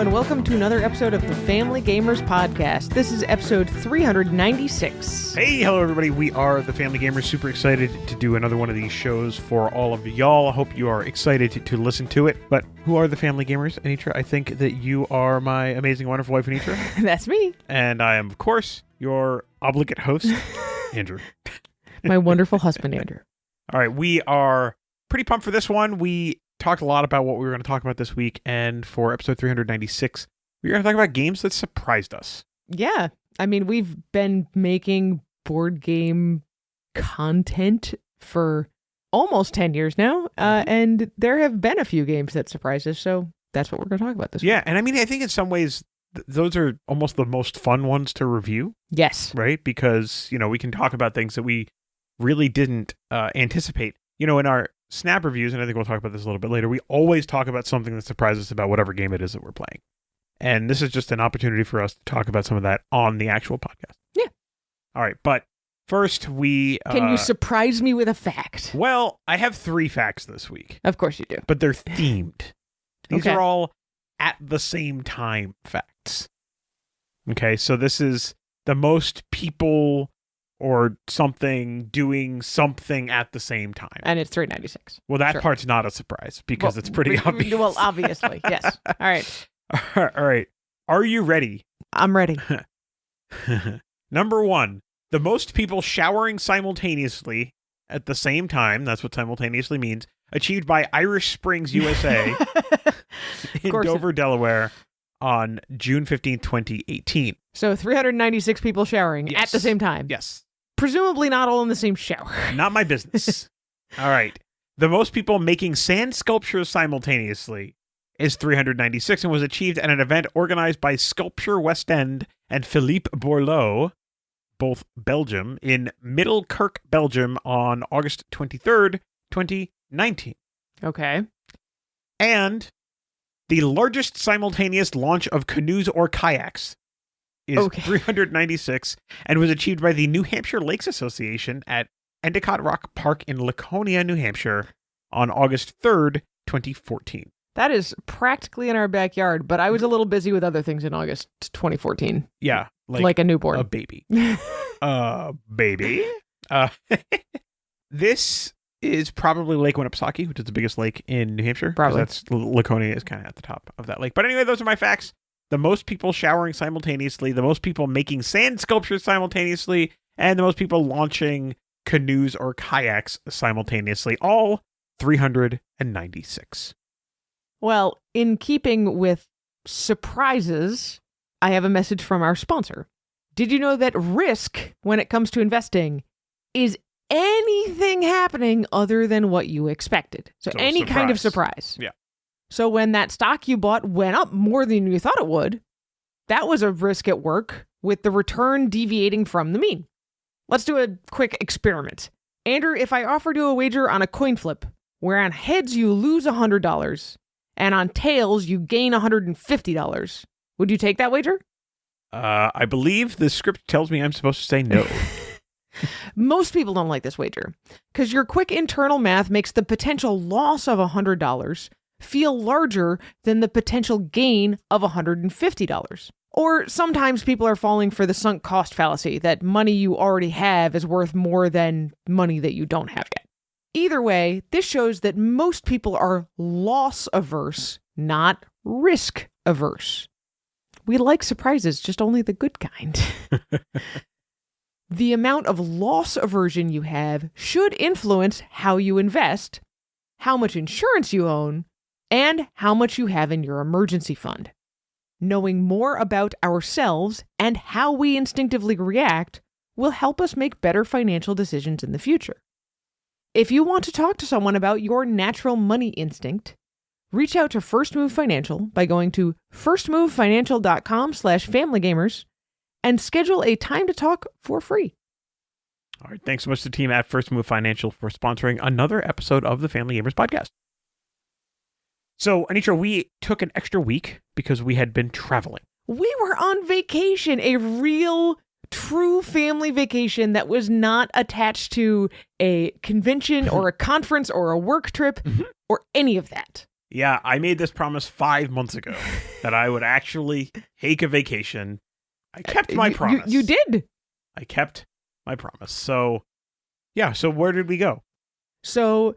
and welcome to another episode of the Family Gamers Podcast. This is episode 396. Hey, hello everybody. We are the Family Gamers. Super excited to do another one of these shows for all of y'all. I hope you are excited to listen to it. But who are the Family Gamers, Anitra? I think that you are my amazing, wonderful wife, Anitra. That's me. And I am, of course, your obligate host, Andrew. My wonderful husband, Andrew. All right, we are pretty pumped for this one. We talked a lot about what we were going to talk about this week, and for episode 396, we're going to talk about games that surprised us. Yeah. I mean, we've been making board game content for almost 10 years now, and there have been a few games that surprised us, so that's what we're going to talk about this week. Yeah, and I mean, I think in some ways, those are almost the most fun ones to review. Yes. Right? Because, we can talk about things that we really didn't anticipate. In our Snap reviews, and I think we'll talk about this a little bit later, we always talk about something that surprises us about whatever game it is that we're playing. And this is just an opportunity for us to talk about some of that on the actual podcast. Yeah. All right, but first we... Can you surprise me with a fact? Well, I have 3 facts this week. Of course you do. But they're themed. These Okay. are all at the same time facts. Okay, so this is the most people or something doing something at the same time. And it's 396. Well, that Sure. part's not a surprise because it's pretty obvious. Well, obviously, yes. All right. All right. Are you ready? I'm ready. Number 1, the most people showering simultaneously at the same time, that's what simultaneously means, achieved by Irish Springs, USA in Dover, Delaware on June 15th, 2018. So 396 people showering at the same time. Yes. Presumably not all in the same shower. Not my business. All right. The most people making sand sculptures simultaneously is 396 and was achieved at an event organized by Sculpture West End and Philippe Bourleau, both Belgium, in Middelkerk, Belgium on August 23rd, 2019. Okay. And the largest simultaneous launch of canoes or kayaks is 396 and was achieved by the New Hampshire Lakes Association at Endicott Rock Park in Laconia, New Hampshire on August 3rd, 2014. That is practically in our backyard, but I was a little busy with other things in August 2014. Yeah. Like a newborn. A baby. Baby. This is probably Lake Winnipesaukee, which is the biggest lake in New Hampshire. Probably. That's Laconia is kind of at the top of that lake. But anyway, those are my facts. The most people showering simultaneously, the most people making sand sculptures simultaneously, and the most people launching canoes or kayaks simultaneously. All 396. Well, in keeping with surprises, I have a message from our sponsor. Did you know that risk, when it comes to investing, is anything happening other than what you expected? So any kind of surprise. Yeah. So when that stock you bought went up more than you thought it would, that was a risk at work with the return deviating from the mean. Let's do a quick experiment. Andrew, if I offered you a wager on a coin flip, where on heads you lose $100 and on tails you gain $150, would you take that wager? I believe the script tells me I'm supposed to say no. Most people don't like this wager because your quick internal math makes the potential loss of $100 feel larger than the potential gain of $150. Or sometimes people are falling for the sunk cost fallacy that money you already have is worth more than money that you don't have yet. Either way, this shows that most people are loss averse, not risk averse. We like surprises, just only the good kind. The amount of loss aversion you have should influence how you invest, how much insurance you own, and how much you have in your emergency fund. Knowing more about ourselves and how we instinctively react will help us make better financial decisions in the future. If you want to talk to someone about your natural money instinct, reach out to First Move Financial by going to firstmovefinancial.com/familygamers and schedule a time to talk for free. All right. Thanks so much to the team at First Move Financial for sponsoring another episode of the Family Gamers Podcast. So, Anitra, we took an extra week because we had been traveling. We were on vacation, a real, true family vacation that was not attached to a convention or a conference or a work trip or any of that. Yeah, I made this promise 5 months ago that I would actually take a vacation. I kept my promise. You did. I kept my promise. So, yeah. So where did we go? So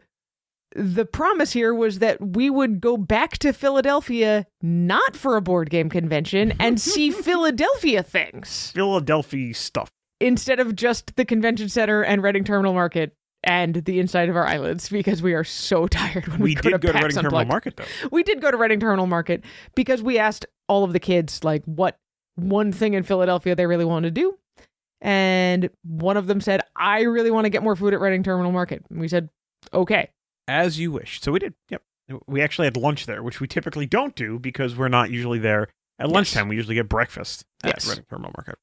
the promise here was that we would go back to Philadelphia, not for a board game convention, and see Philadelphia things. Philadelphia stuff. Instead of just the convention center and Reading Terminal Market and the inside of our islands, because we are so tired when we did go to Reading Terminal Market, though. We did go to Reading Terminal Market because we asked all of the kids, like, what one thing in Philadelphia they really wanted to do. And one of them said, I really want to get more food at Reading Terminal Market. And we said, okay. As you wish. So we did. Yep. We actually had lunch there, which we typically don't do because we're not usually there at lunchtime. We usually get breakfast at Reading Terminal Market.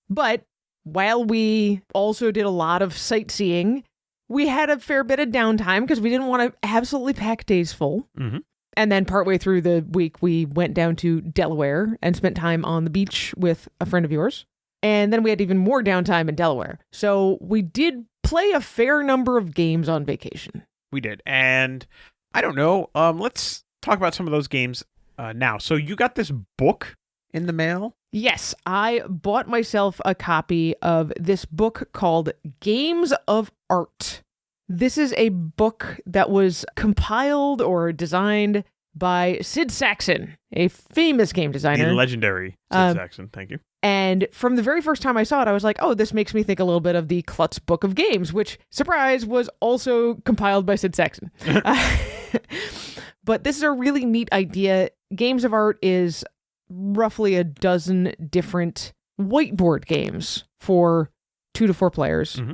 But while we also did a lot of sightseeing, we had a fair bit of downtime because we didn't want to absolutely pack days full. Mm-hmm. And then partway through the week, we went down to Delaware and spent time on the beach with a friend of yours. And then we had even more downtime in Delaware. So we did play a fair number of games on vacation. We did. And I don't know. Let's talk about some of those games now. So you got this book in the mail? Yes, I bought myself a copy of this book called Games of Art. This is a book that was compiled or designed by Sid Sackson, a famous game designer. The legendary Sid Sackson, thank you. And from the very first time I saw it, I was like, oh, this makes me think a little bit of the Klutz Book of Games, which, surprise, was also compiled by Sid Sackson. But this is a really neat idea. Games of Art is roughly a dozen different whiteboard games for 2 to 4 players. Mm-hmm.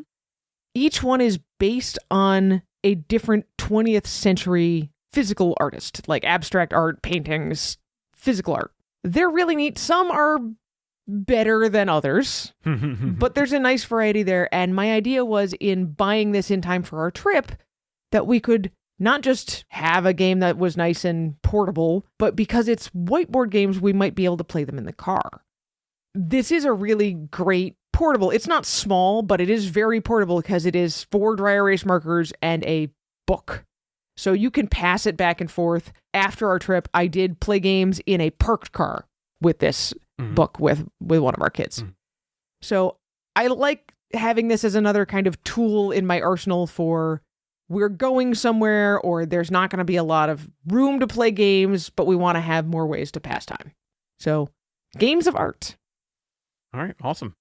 Each one is based on a different 20th century physical artist, like abstract art, paintings, physical art. They're really neat. Some are better than others, but there's a nice variety there. And my idea was, in buying this in time for our trip, that we could not just have a game that was nice and portable, but because it's whiteboard games, we might be able to play them in the car. This is a really great portable. It's not small, but it is very portable because it is 4 dry erase markers and a book. So you can pass it back and forth. After our trip, I did play games in a parked car with this book with one of our kids. So I like having this as another kind of tool in my arsenal for, we're going somewhere or there's not going to be a lot of room to play games, but we want to have more ways to pass time. So, Games of Art. All right, awesome.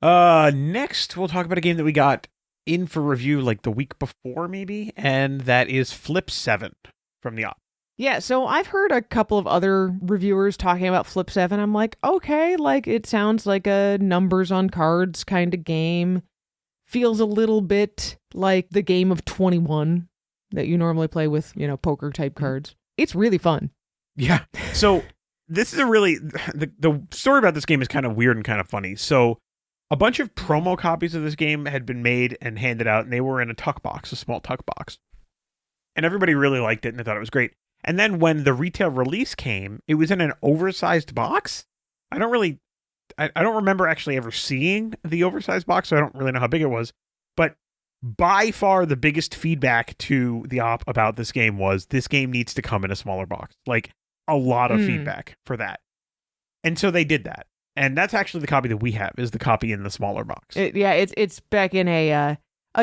Next, we'll talk about a game that we got in for review like the week before, maybe, and that is Flip 7 from the op. Yeah, so I've heard a couple of other reviewers talking about Flip 7. I'm like, okay, like it sounds like a numbers on cards kind of game. Feels a little bit like the game of 21 that you normally play with, poker type cards. It's really fun. Yeah. So this is the story about this game is kind of weird and kind of funny. So a bunch of promo copies of this game had been made and handed out, and they were in a tuck box, a small tuck box. And everybody really liked it and they thought it was great. And then when the retail release came, it was in an oversized box. I don't remember actually ever seeing the oversized box, so I don't really know how big it was. But by far the biggest feedback to the op about this game was, this game needs to come in a smaller box. Like, a lot of feedback for that. And so they did that. And that's actually the copy that we have, is the copy in the smaller box. It's back in a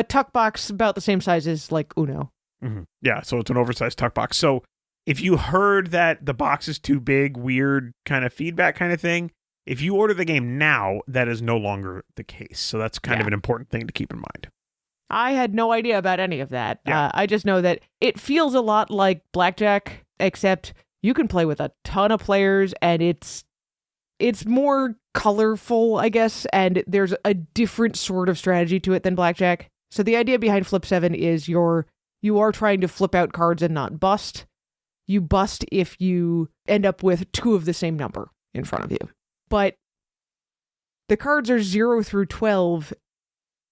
tuck box about the same size as like Uno. Mm-hmm. Yeah, so it's an oversized tuck box. So if you heard that the box is too big, weird kind of feedback kind of thing, if you order the game now, that is no longer the case. So that's kind of an important thing to keep in mind. I had no idea about any of that. Yeah. I just know that it feels a lot like Blackjack, except you can play with a ton of players and it's more colorful, I guess, and there's a different sort of strategy to it than Blackjack. So the idea behind Flip 7 is you are trying to flip out cards and not bust. You bust if you end up with 2 of the same number in front of you. But the cards are 0 through 12,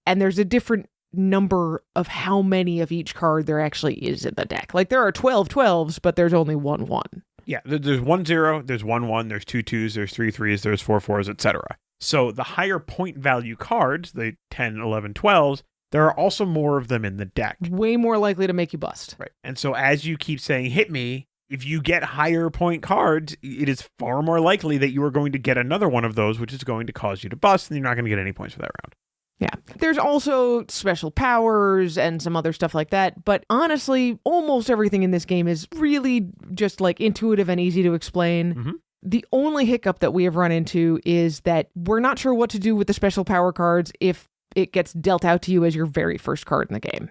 and there's a different number of how many of each card there actually is in the deck. Like, there are 12 12s, but there's only 1 1. Yeah, there's 1 0, there's 1 1, there's 2 2s, there's 3 3s, there's 4 4s, etc. So the higher point value cards, the 10, 11, 12s, there are also more of them in the deck. Way more likely to make you bust. Right. And so as you keep saying, hit me, if you get higher point cards, it is far more likely that you are going to get another one of those, which is going to cause you to bust, and you're not going to get any points for that round. Yeah. There's also special powers and some other stuff like that. But honestly, almost everything in this game is really just like intuitive and easy to explain. Mm-hmm. The only hiccup that we have run into is that we're not sure what to do with the special power cards if it gets dealt out to you as your very first card in the game.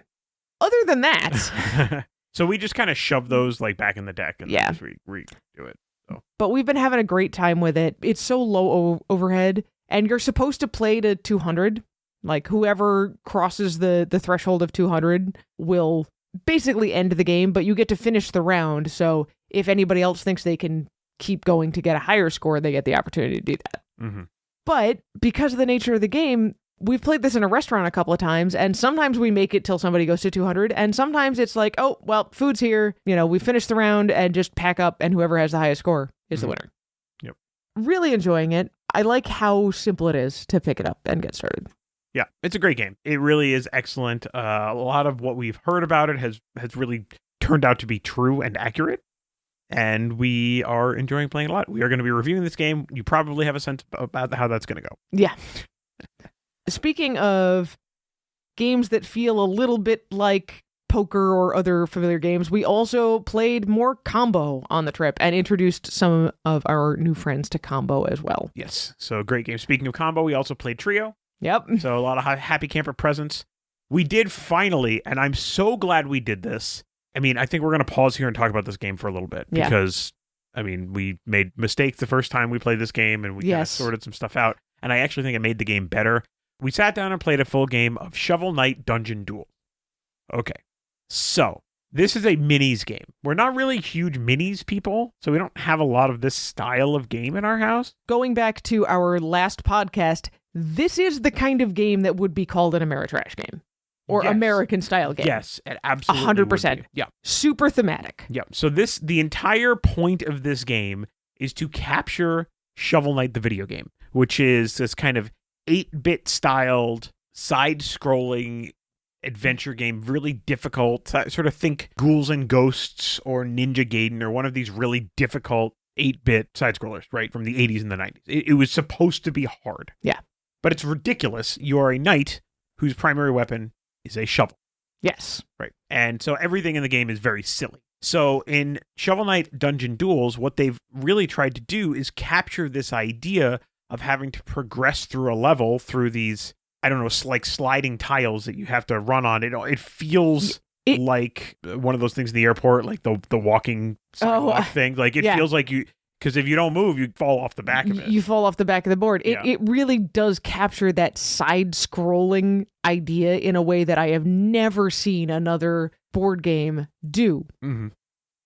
Other than that... So we just kind of shove those like back in the deck and yeah. just redo it. So. But we've been having a great time with it. It's so low overhead, and you're supposed to play to 200. Like, whoever crosses the threshold of 200 will basically end the game, but you get to finish the round. So if anybody else thinks they can keep going to get a higher score, they get the opportunity to do that. Mm-hmm. But because of the nature of the game, we've played this in a restaurant a couple of times, and sometimes we make it till somebody goes to 200, and sometimes it's like, oh, well, food's here. You know, we finish the round and just pack up, and whoever has the highest score is the winner. Yep. Really enjoying it. I like how simple it is to pick it up and get started. Yeah, it's a great game. It really is excellent. A lot of what we've heard about it has really turned out to be true and accurate, and we are enjoying playing a lot. We are going to be reviewing this game. You probably have a sense about how that's going to go. Yeah. Speaking of games that feel a little bit like poker or other familiar games, we also played more Combo on the trip and introduced some of our new friends to Combo as well. Yes, so great game. Speaking of Combo, we also played Trio. Yep. So a lot of happy camper presents. We did finally, and I'm so glad we did this. I mean, I think we're going to pause here and talk about this game for a little bit because, I mean, we made mistakes the first time we played this game and we kind of sorted some stuff out. And I actually think it made the game better. We sat down and played a full game of Shovel Knight Dungeon Duel. Okay, so this is a minis game. We're not really huge minis people, so we don't have a lot of this style of game in our house. Going back to our last podcast, this is the kind of game that would be called an Ameritrash game or American style game. Yes, it absolutely 100%. Yeah. Super thematic. Yeah. So the entire point of this game is to capture Shovel Knight the video game, which is this kind of 8-bit styled, side-scrolling adventure game, really difficult. Sort of think Ghouls and Ghosts or Ninja Gaiden or one of these really difficult 8-bit side-scrollers, right, from the 80s and the 90s. It was supposed to be hard. Yeah. But it's ridiculous. You are a knight whose primary weapon is a shovel. Yes. Right. And so everything in the game is very silly. So in Shovel Knight Dungeon Duels, what they've really tried to do is capture this idea of having to progress through a level through these, I don't know, like sliding tiles that you have to run on. It feels like one of those things in the airport, like the walking sidewalk thing. Like it feels like you, because if you don't move, you fall off the back of it. You fall off the back of the board. It really does capture that side-scrolling idea in a way that I have never seen another board game do. Mm-hmm.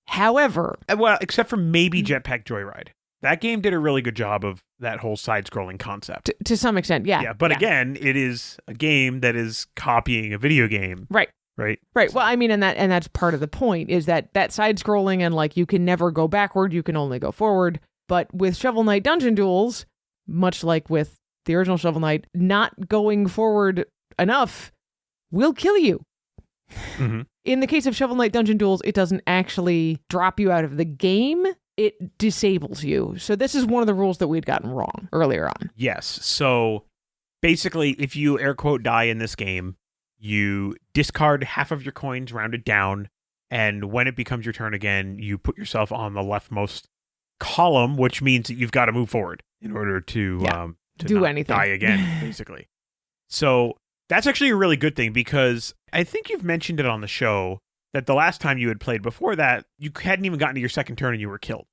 However... Well, except for maybe Jetpack Joyride. That game did a really good job of that whole side-scrolling concept. To some extent, yeah. Yeah, but again, it is a game that is copying a video game. Right. Right. Right. Well, I mean, and that's part of the point is that side-scrolling and like you can never go backward, you can only go forward. But with Shovel Knight Dungeon Duels, much like with the original Shovel Knight, not going forward enough will kill you. Mm-hmm. In the case of Shovel Knight Dungeon Duels, it doesn't actually drop you out of the game. It disables you. So this is one of the rules that we'd gotten wrong earlier on. Yes. So basically, if you air quote die in this game, you discard half of your coins rounded down, and when it becomes your turn again, you put yourself on the leftmost column, which means that you've got to move forward in order to do not anything. die again, basically. So that's actually a really good thing because I think you've mentioned it on the show that the last time you had played before that, you hadn't even gotten to your second turn and you were killed.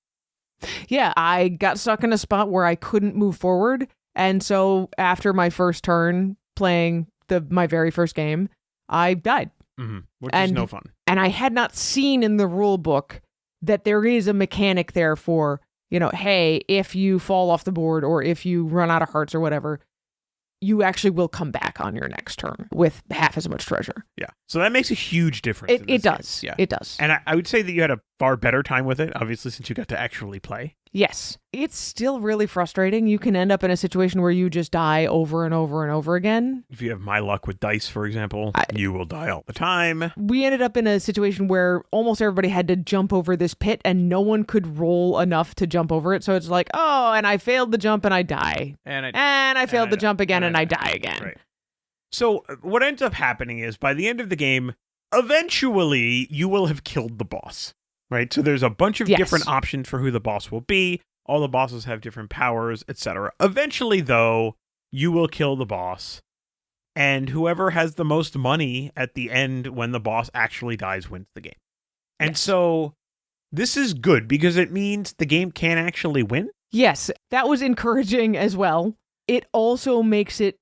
Yeah, I got stuck in a spot where I couldn't move forward. And so after my first turn playing my very first game, I died. Mm-hmm. Which is no fun. And I had not seen in the rule book that there is a mechanic there for, hey, if you fall off the board or if you run out of hearts or whatever, you actually will come back on your next turn with half as much treasure. Yeah. So that makes a huge difference. It does. Yeah. It does. And I would say that you had a far better time with it, obviously, since you got to actually play. Yes. It's still really frustrating. You can end up in a situation where you just die over and over and over again. If you have my luck with dice, for example, you will die all the time. We ended up in a situation where almost everybody had to jump over this pit and no one could roll enough to jump over it. So it's like, oh, and I failed the jump and I die. And I failed the jump again and I die again. Right. So what ends up happening is by the end of the game, eventually you will have killed the boss. Right, so there's a bunch of different options for who the boss will be. All the bosses have different powers, etc. Eventually, though, you will kill the boss, and whoever has the most money at the end when the boss actually dies wins the game. And so this is good because it means the game can actually win. Yes, that was encouraging as well. It also makes it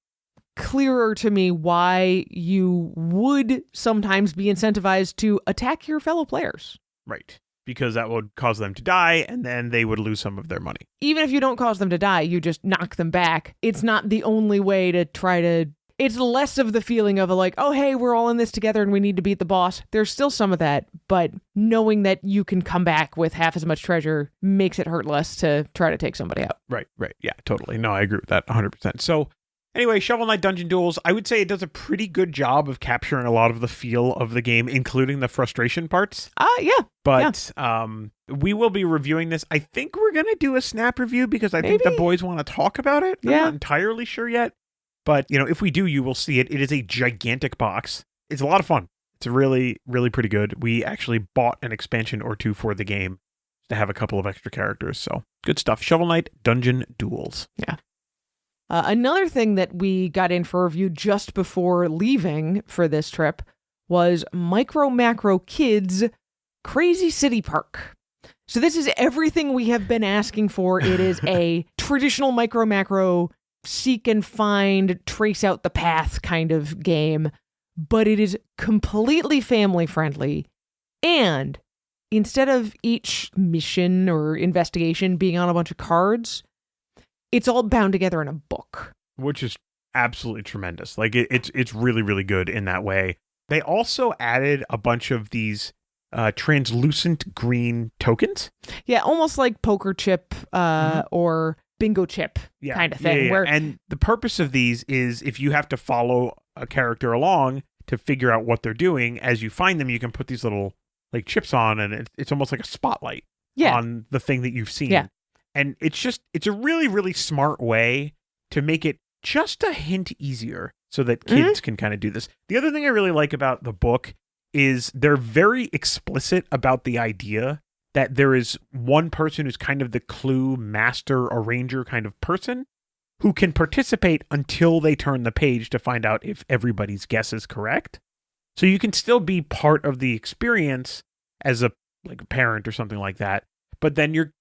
clearer to me why you would sometimes be incentivized to attack your fellow players. Right. Because that would cause them to die, and then they would lose some of their money. Even if you don't cause them to die, you just knock them back. It's not the only way to try to... It's less of the feeling of oh, hey, we're all in this together and we need to beat the boss. There's still some of that, but knowing that you can come back with half as much treasure makes it hurt less to try to take somebody out. Right. Yeah, totally. No, I agree with that 100%. So... Anyway, Shovel Knight Dungeon Duels, I would say it does a pretty good job of capturing a lot of the feel of the game, including the frustration parts. Yeah. But we will be reviewing this. I think we're going to do a snap review because I think the boys want to talk about it. I'm not entirely sure yet. But, if we do, you will see it. It is a gigantic box. It's a lot of fun. It's really, really pretty good. We actually bought an expansion or two for the game to have a couple of extra characters. So, good stuff. Shovel Knight Dungeon Duels. Yeah. Another thing that we got in for review just before leaving for this trip was Micro Macro Kids Crazy City Park. So this is everything we have been asking for. It is a traditional Micro Macro seek and find, trace out the path kind of game, but it is completely family friendly. And instead of each mission or investigation being on a bunch of cards, it's all bound together in a book. Which is absolutely tremendous. It's really, really good in that way. They also added a bunch of these translucent green tokens. Yeah, almost like poker chip or bingo chip kind of thing. Yeah. And the purpose of these is if you have to follow a character along to figure out what they're doing, as you find them, you can put these little chips on, and it's almost like a spotlight on the thing that you've seen. Yeah. And it's a really, really smart way to make it just a hint easier so that kids can kind of do this. The other thing I really like about the book is they're very explicit about the idea that there is one person who's kind of the clue master arranger kind of person who can participate until they turn the page to find out if everybody's guess is correct. So you can still be part of the experience as a parent or something like that, but then you're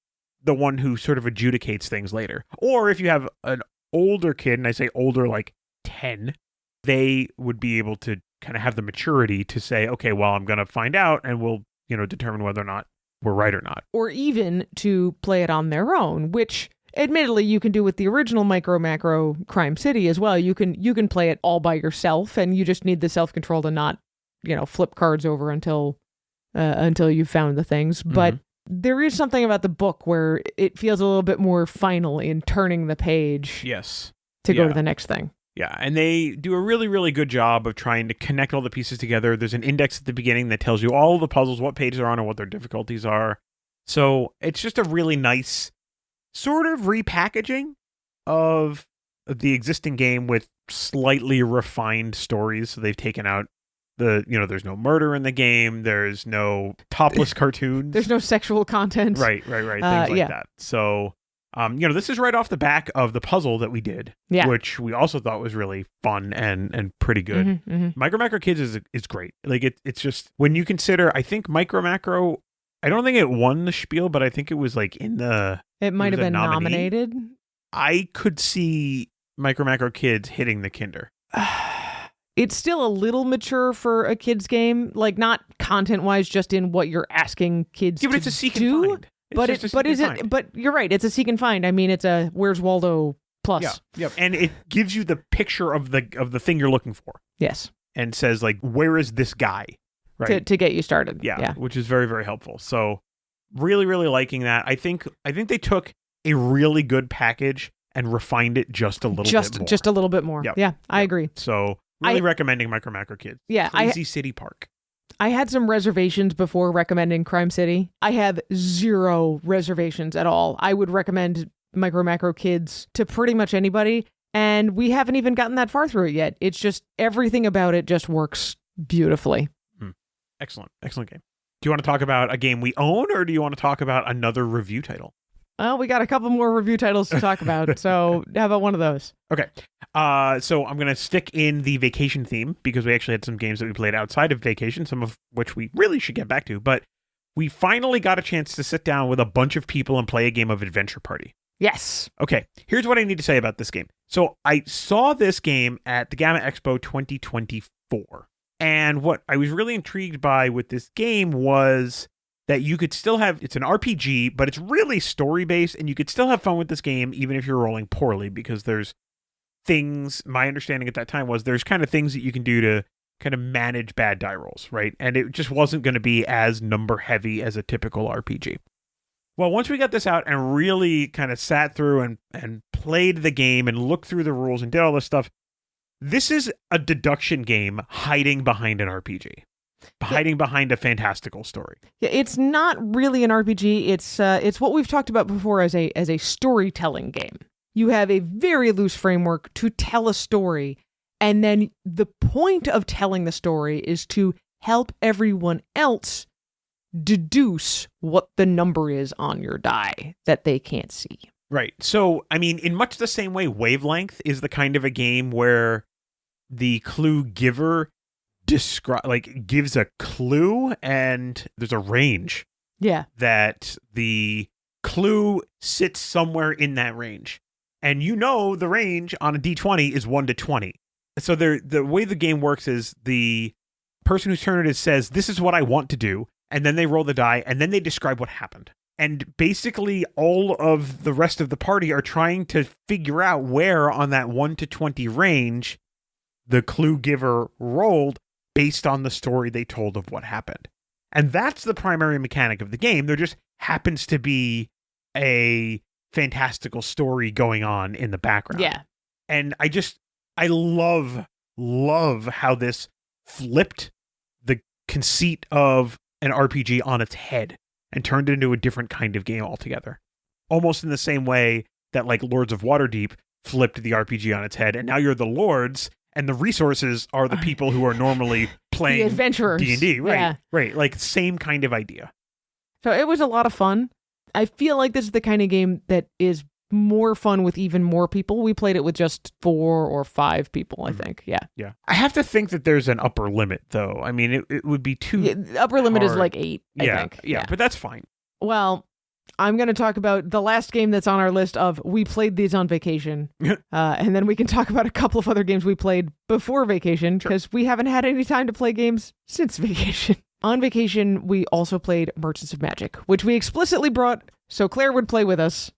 the one who sort of adjudicates things later. Or if you have an older kid, and I say older 10, they would be able to kind of have the maturity to say, okay, well, I'm going to find out and we'll, determine whether or not we're right or not. Or even to play it on their own, which admittedly you can do with the original Micro Macro Crime City as well. You can play it all by yourself, and you just need the self-control to not, flip cards over until you've found the things. But there is something about the book where it feels a little bit more final in turning the page. Yes. To go to the next thing. Yeah, and they do a really, really good job of trying to connect all the pieces together. There's an index at the beginning that tells you all the puzzles, what page they're on, and what their difficulties are. So it's just a really nice sort of repackaging of the existing game with slightly refined stories. So they've taken out there's no murder in the game. There's no topless cartoons. There's no sexual content. Right. Things like that. So, this is right off the back of the puzzle that we did, which we also thought was really fun and pretty good. Micro Macro Kids is great. It's just, when you consider, I think Micro Macro, I don't think it won the spiel, but I think it was it might have been nominated. I could see Micro Macro Kids hitting the Kinder. It's still a little mature for a kid's game, not content-wise, just in what you're asking kids to do. Yeah, but it's a seek and find. But you're right. It's a seek and find. I mean, it's a Where's Waldo plus. Yeah. And it gives you the picture of the thing you're looking for. Yes. And says where is this guy? Right. To get you started. Yeah. Which is very, very helpful. So Really, really liking that. I think they took a really good package and refined it just a little bit more. Just a little bit more. Yep. Yeah, I agree. So really recommending Micro Macro Kids. Yeah, Crazy City Park. I had some reservations before recommending Crime City. I have 0 reservations at all. I would recommend Micro Macro Kids to pretty much anybody, and we haven't even gotten that far through it yet. It's just everything about it just works beautifully. Excellent game. Do you want to talk about a game we own, or do you want to talk about another review title? Well, we got a couple more review titles to talk about, so how about one of those? Okay. So I'm going to stick in the vacation theme because we actually had some games that we played outside of vacation, some of which we really should get back to. But we finally got a chance to sit down with a bunch of people and play a game of Adventure Party. Yes. Okay. Here's what I need to say about this game. So I saw this game at the Gamma Expo 2024. And what I was really intrigued by with this game was that you could still have, it's an RPG, but it's really story-based, and you could still have fun with this game even if you're rolling poorly, because there's things, my understanding at that time was there's kind of things that you can do to kind of manage bad die rolls, right? And it just wasn't going to be as number-heavy as a typical RPG. Well, once we got this out and really kind of sat through and played the game and looked through the rules and did all this stuff, this is a deduction game hiding behind an RPG. Hiding behind a fantastical story. Yeah, it's not really an RPG. It's what we've talked about before as a storytelling game. You have a very loose framework to tell a story, and then the point of telling the story is to help everyone else deduce what the number is on your die that they can't see. Right. So, I mean, in much the same way, Wavelength is the kind of a game where the clue giver gives a clue and there's a range. Yeah. That the clue sits somewhere in that range. And the range on a D20 is 1 to 20. So the way the game works is the person whose turn it is says, this is what I want to do. And then they roll the die and then they describe what happened. And basically all of the rest of the party are trying to figure out where on that 1 to 20 range the clue giver rolled based on the story they told of what happened. And that's the primary mechanic of the game. There just happens to be a fantastical story going on in the background. Yeah. And I love how this flipped the conceit of an RPG on its head and turned it into a different kind of game altogether. Almost in the same way that like Lords of Waterdeep flipped the RPG on its head, and now you're the lords and the resources are the people who are normally playing the adventurers. D&D. Right. Yeah. Right. Like same kind of idea. So it was a lot of fun. I feel like this is the kind of game that is more fun with even more people. We played it with just 4 or 5 people, I think. Yeah. Yeah. I have to think that there's an upper limit, though. I mean, it would be too the upper limit is like 8, I think. Yeah, but that's fine. Well, I'm going to talk about the last game that's on our list of we played these on vacation. And then we can talk about a couple of other games we played before vacation because we haven't had any time to play games since vacation. On vacation, we also played Merchants of Magic, which we explicitly brought so Claire would play with us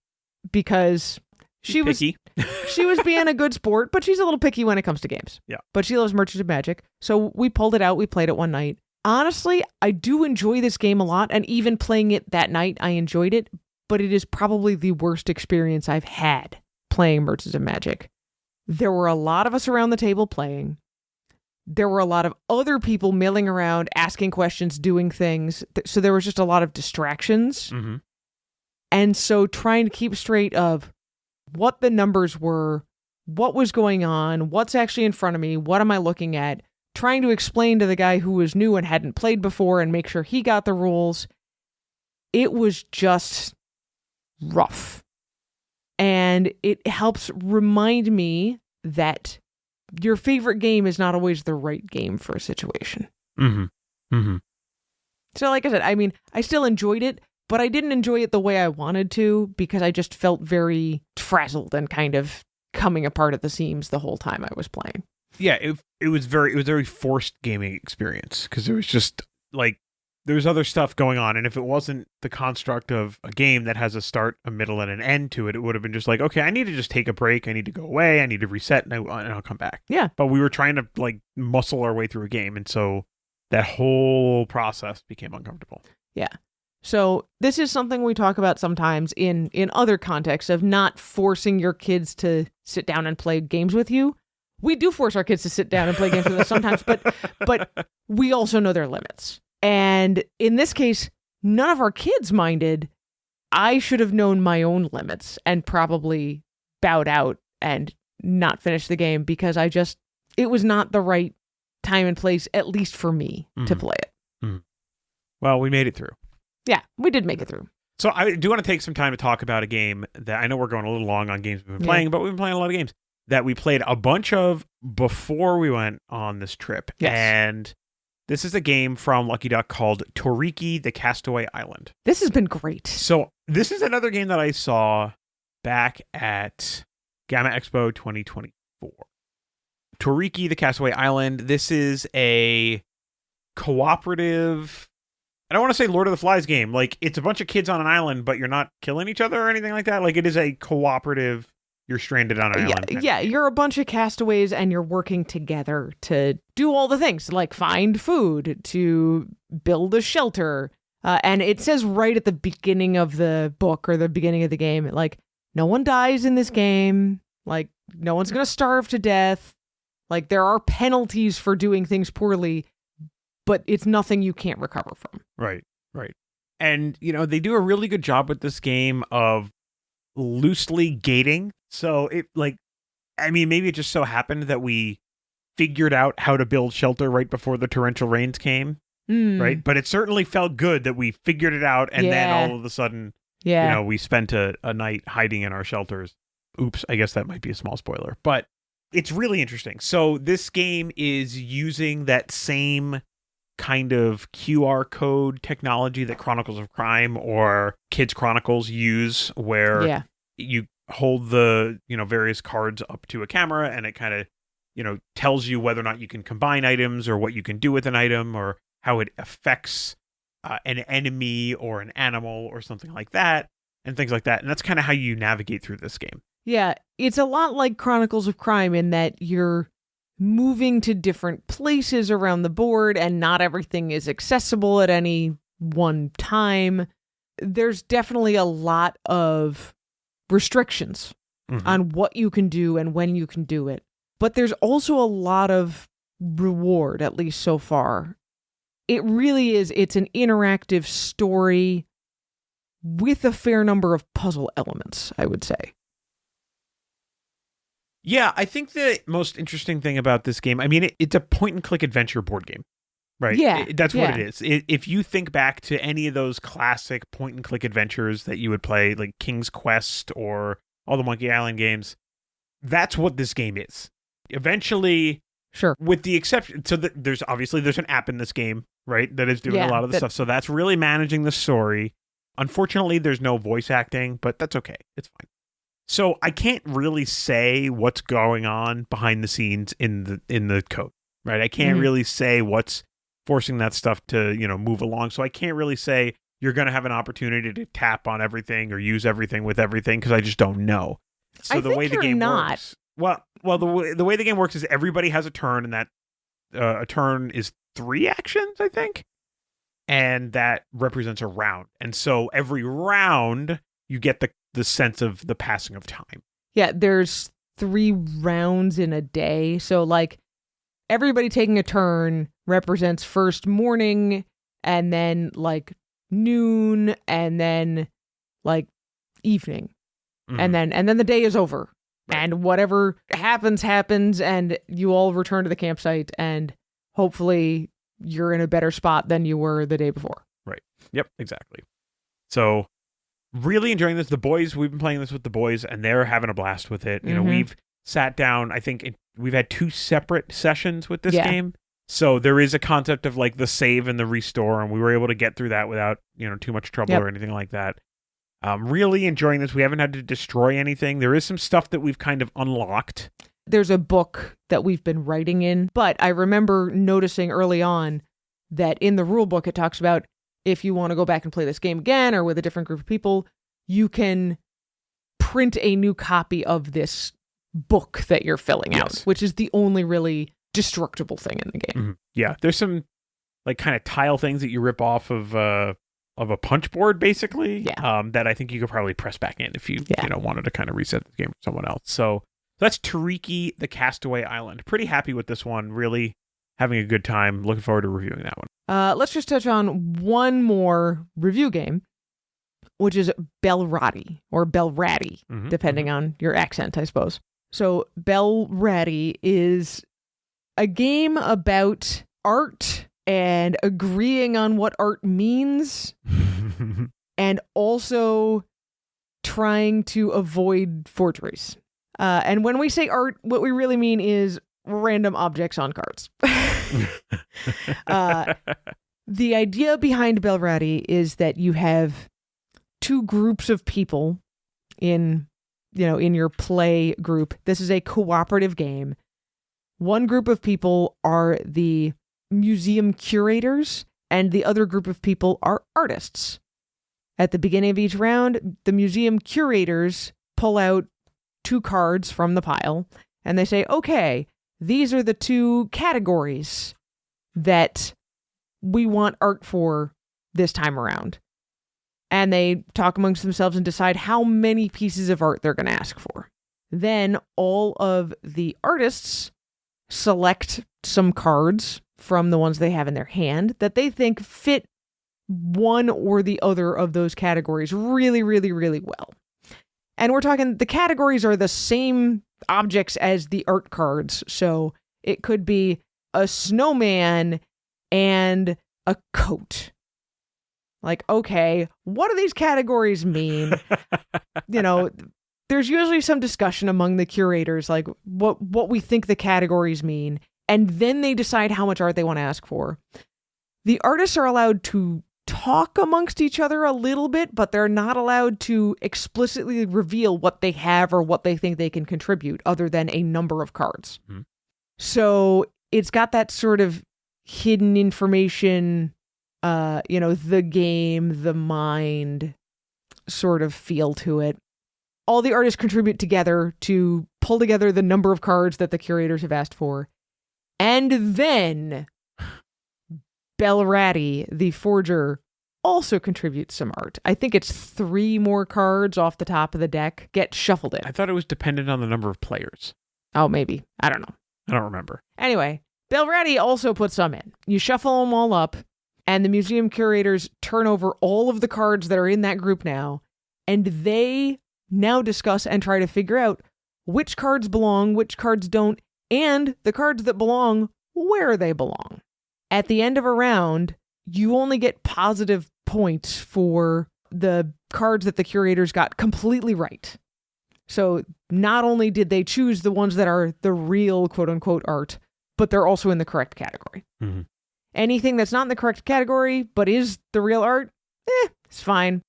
because she was being a good sport, but she's a little picky when it comes to games. Yeah. But she loves Merchants of Magic. So we pulled it out. We played it one night. Honestly, I do enjoy this game a lot, and even playing it that night, I enjoyed it, but it is probably the worst experience I've had playing Merchants of Magic. There were a lot of us around the table playing. There were a lot of other people milling around, asking questions, doing things, so there was just a lot of distractions. Mm-hmm. And so trying to keep straight of what the numbers were, what was going on, what's actually in front of me, what am I looking at, trying to explain to the guy who was new and hadn't played before and make sure he got the rules. It was just rough. And it helps remind me that your favorite game is not always the right game for a situation. Mm-hmm. Mm-hmm. So like I said, I mean, I still enjoyed it, but I didn't enjoy it the way I wanted to because I just felt very frazzled and kind of coming apart at the seams the whole time I was playing. Yeah, it was a very forced gaming experience because it was just like there was other stuff going on, and if it wasn't the construct of a game that has a start, a middle, and an end to it, it would have been just like, okay, I need to just take a break, I need to go away, I need to reset, and I'll come back. Yeah, but we were trying to like muscle our way through a game, and so that whole process became uncomfortable. Yeah. So this is something we talk about sometimes in other contexts of not forcing your kids to sit down and play games with you. We do force our kids to sit down and play games with us sometimes, but we also know their limits. And in this case, none of our kids minded. I should have known my own limits and probably bowed out and not finished the game because it was not the right time and place, at least for me, to play it. Mm-hmm. Well, we made it through. Yeah, we did make it through. So I do want to take some time to talk about a game that I know we're going a little long on games we've been playing, but we've been playing a lot of games that we played a bunch of before we went on this trip. Yes. And this is a game from Lucky Duck called Toriki, the Castaway Island. This has been great. So this is another game that I saw back at Gamma Expo 2024. Toriki, the Castaway Island. This is a cooperative... I don't want to say Lord of the Flies game. Like, it's a bunch of kids on an island, but you're not killing each other or anything like that. Like, it is a cooperative, you're stranded on an island. Yeah, you're a bunch of castaways and you're working together to do all the things, like find food, to build a shelter. And it says right at the beginning of the book or the beginning of the game, like, no one dies in this game. Like, no one's going to starve to death. Like, there are penalties for doing things poorly, but it's nothing you can't recover from. Right. And, they do a really good job with this game of loosely gating. So maybe it just so happened that we figured out how to build shelter right before the torrential rains came. Right. But it certainly felt good that we figured it out. And then all of a sudden, we spent a night hiding in our shelters. Oops. I guess that might be a small spoiler, but it's really interesting. So this game is using that same kind of QR code technology that Chronicles of Crime or Kids Chronicles use, where you hold the various cards up to a camera and it kind of tells you whether or not you can combine items or what you can do with an item or how it affects an enemy or an animal or something like that and things like that. And that's kind of how you navigate through this game. Yeah, it's a lot like Chronicles of Crime in that you're moving to different places around the board and not everything is accessible at any one time. There's definitely a lot of restrictions on what you can do and when you can do it. But there's also a lot of reward, at least so far. It really is. It's an interactive story with a fair number of puzzle elements, I would say. Yeah, I think the most interesting thing about this game, it's a point-and-click adventure board game, right? Yeah. That's what it is. If you think back to any of those classic point-and-click adventures that you would play, like King's Quest or all the Monkey Island games, that's what this game is. Eventually, sure, with the exception, so there's an app in this game, right, that is doing a lot of the stuff. So that's really managing the story. Unfortunately, there's no voice acting, but that's okay. It's fine. So I can't really say what's going on behind the scenes in the code, right? I can't really say what's forcing that stuff to, move along. So I can't really say you're going to have an opportunity to tap on everything or use everything with everything because I just don't know. So the way the game works, the way the game works is everybody has a turn, and that a turn is 3 actions, I think, and that represents a round. And so every round you get the sense of the passing of time. Yeah, there's 3 rounds in a day. So like everybody taking a turn represents first morning and then like noon and then like evening. And then the day is over. Right. And whatever happens and you all return to the campsite and hopefully you're in a better spot than you were the day before. Right. Yep, exactly. So really enjoying this. The boys, we've been playing this with the boys, and they're having a blast with it. We've sat down, I think we've had 2 separate sessions with this game. So there is a concept of like the save and the restore, and we were able to get through that without, too much trouble or anything like that. Really enjoying this. We haven't had to destroy anything. There is some stuff that we've kind of unlocked. There's a book that we've been writing in, but I remember noticing early on that in the rule book, it talks about if you want to go back and play this game again or with a different group of people, you can print a new copy of this book that you're filling out, which is the only really destructible thing in the game. Yeah, there's some like kind of tile things that you rip off of a punch board, basically. Yeah. That I think you could probably press back in if you wanted to kind of reset the game for someone else. So that's Tariki, the Castaway Island. Pretty happy with this one. Really having a good time. Looking forward to reviewing that one. Let's just touch on one more review game, which is Belratti, or Belratti, depending on your accent, I suppose. So Belratti is a game about art and agreeing on what art means, and also trying to avoid forgeries. And when we say art, what we really mean is random objects on cards. The idea behind Belratti is that you have two groups of people in your play group. This is a cooperative game. One group of people are the museum curators, and the other group of people are artists. At the beginning of each round, the museum curators pull out two cards from the pile, and they say, okay, these are the two categories that we want art for this time around. And they talk amongst themselves and decide how many pieces of art they're going to ask for. Then all of the artists select some cards from the ones they have in their hand that they think fit one or the other of those categories really, really, really well. And we're talking, the categories are the same objects as the art cards. So it could be a snowman and a coat. Like, okay, what do these categories mean? There's usually some discussion among the curators, like what we think the categories mean. And then they decide how much art they want to ask for. The artists are allowed to talk amongst each other a little bit, but they're not allowed to explicitly reveal what they have or what they think they can contribute other than a number of cards. Mm-hmm. So it's got that sort of hidden information, the game, the mind sort of feel to it. All the artists contribute together to pull together the number of cards that the curators have asked for. And then Belratti, the forger, also contributes some art. I think it's 3 more cards off the top of the deck get shuffled in. I thought it was dependent on the number of players. Oh, maybe. I don't know. I don't remember. Anyway, Belratti also puts some in. You shuffle them all up, and the museum curators turn over all of the cards that are in that group now, and they now discuss and try to figure out which cards belong, which cards don't, and the cards that belong, where they belong. At the end of a round, you only get positive points for the cards that the curators got completely right. So not only did they choose the ones that are the real quote-unquote art, but they're also in the correct category. Mm-hmm. Anything that's not in the correct category, but is the real art, it's fine.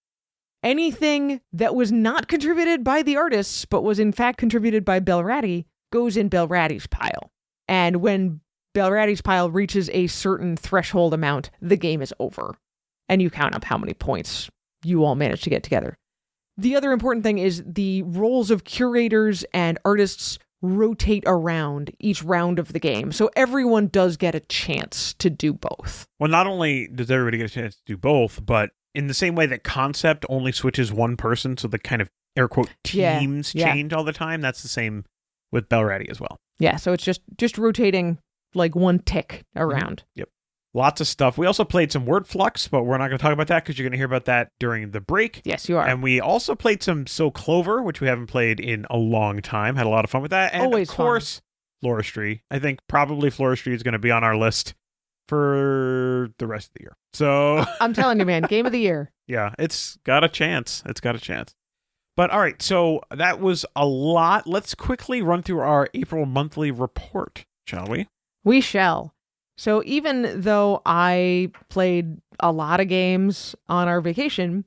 Anything that was not contributed by the artists, but was in fact contributed by Belratti, goes in Belratti's pile. And when Belratti's pile reaches a certain threshold amount, the game is over. And you count up how many points you all managed to get together. The other important thing is the roles of curators and artists rotate around each round of the game. So everyone does get a chance to do both. Well, not only does everybody get a chance to do both, but in the same way that concept only switches one person, so the kind of air quote teams change all the time, that's the same with Belratti as well. Yeah, so it's just rotating like one tick around. Mm-hmm. Yep. Lots of stuff. We also played some word Fluxx, but we're not going to talk about that because you're going to hear about that during the break. Yes, you are. And we also played some So Clover, which we haven't played in a long time. Had a lot of fun with that. And always of course, Floristry. I think probably Floristry is going to be on our list for the rest of the year. So I'm telling you, man, game of the year. Yeah, it's got a chance. It's got a chance. But all right, so that was a lot. Let's quickly run through our April monthly report, shall we? We shall. So even though I played a lot of games on our vacation,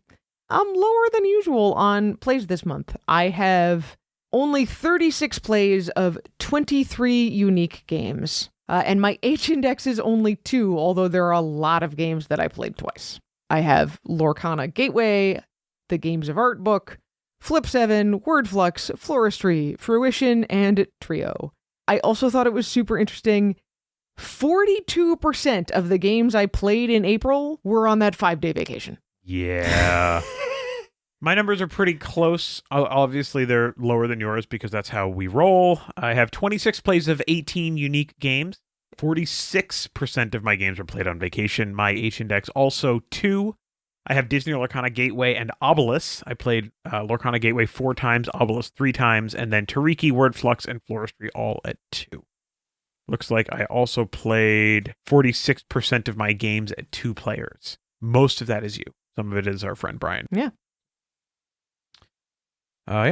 I'm lower than usual on plays this month. I have only 36 plays of 23 unique games. And my H-index is only 2, although there are a lot of games that I played twice. I have Lorcana Gateway, the Games of Art book, Flip 7, Word Fluxx, Floristry, Fruition, and Trio. I also thought it was super interesting. 42% of the games I played in April were on that 5-day vacation. Yeah. My numbers are pretty close. Obviously, they're lower than yours because that's how we roll. I have 26 plays of 18 unique games. 46% of my games were played on vacation. My H-index also 2. I have Disney Lorcana Gateway and Obelisk. I played Lorcana Gateway 4 times, Obelisk 3 times, and then Tariki, Word Fluxx, and Floristry all at 2. Looks like I also played 46% of my games at 2 players. Most of that is you. Some of it is our friend Brian. Yeah.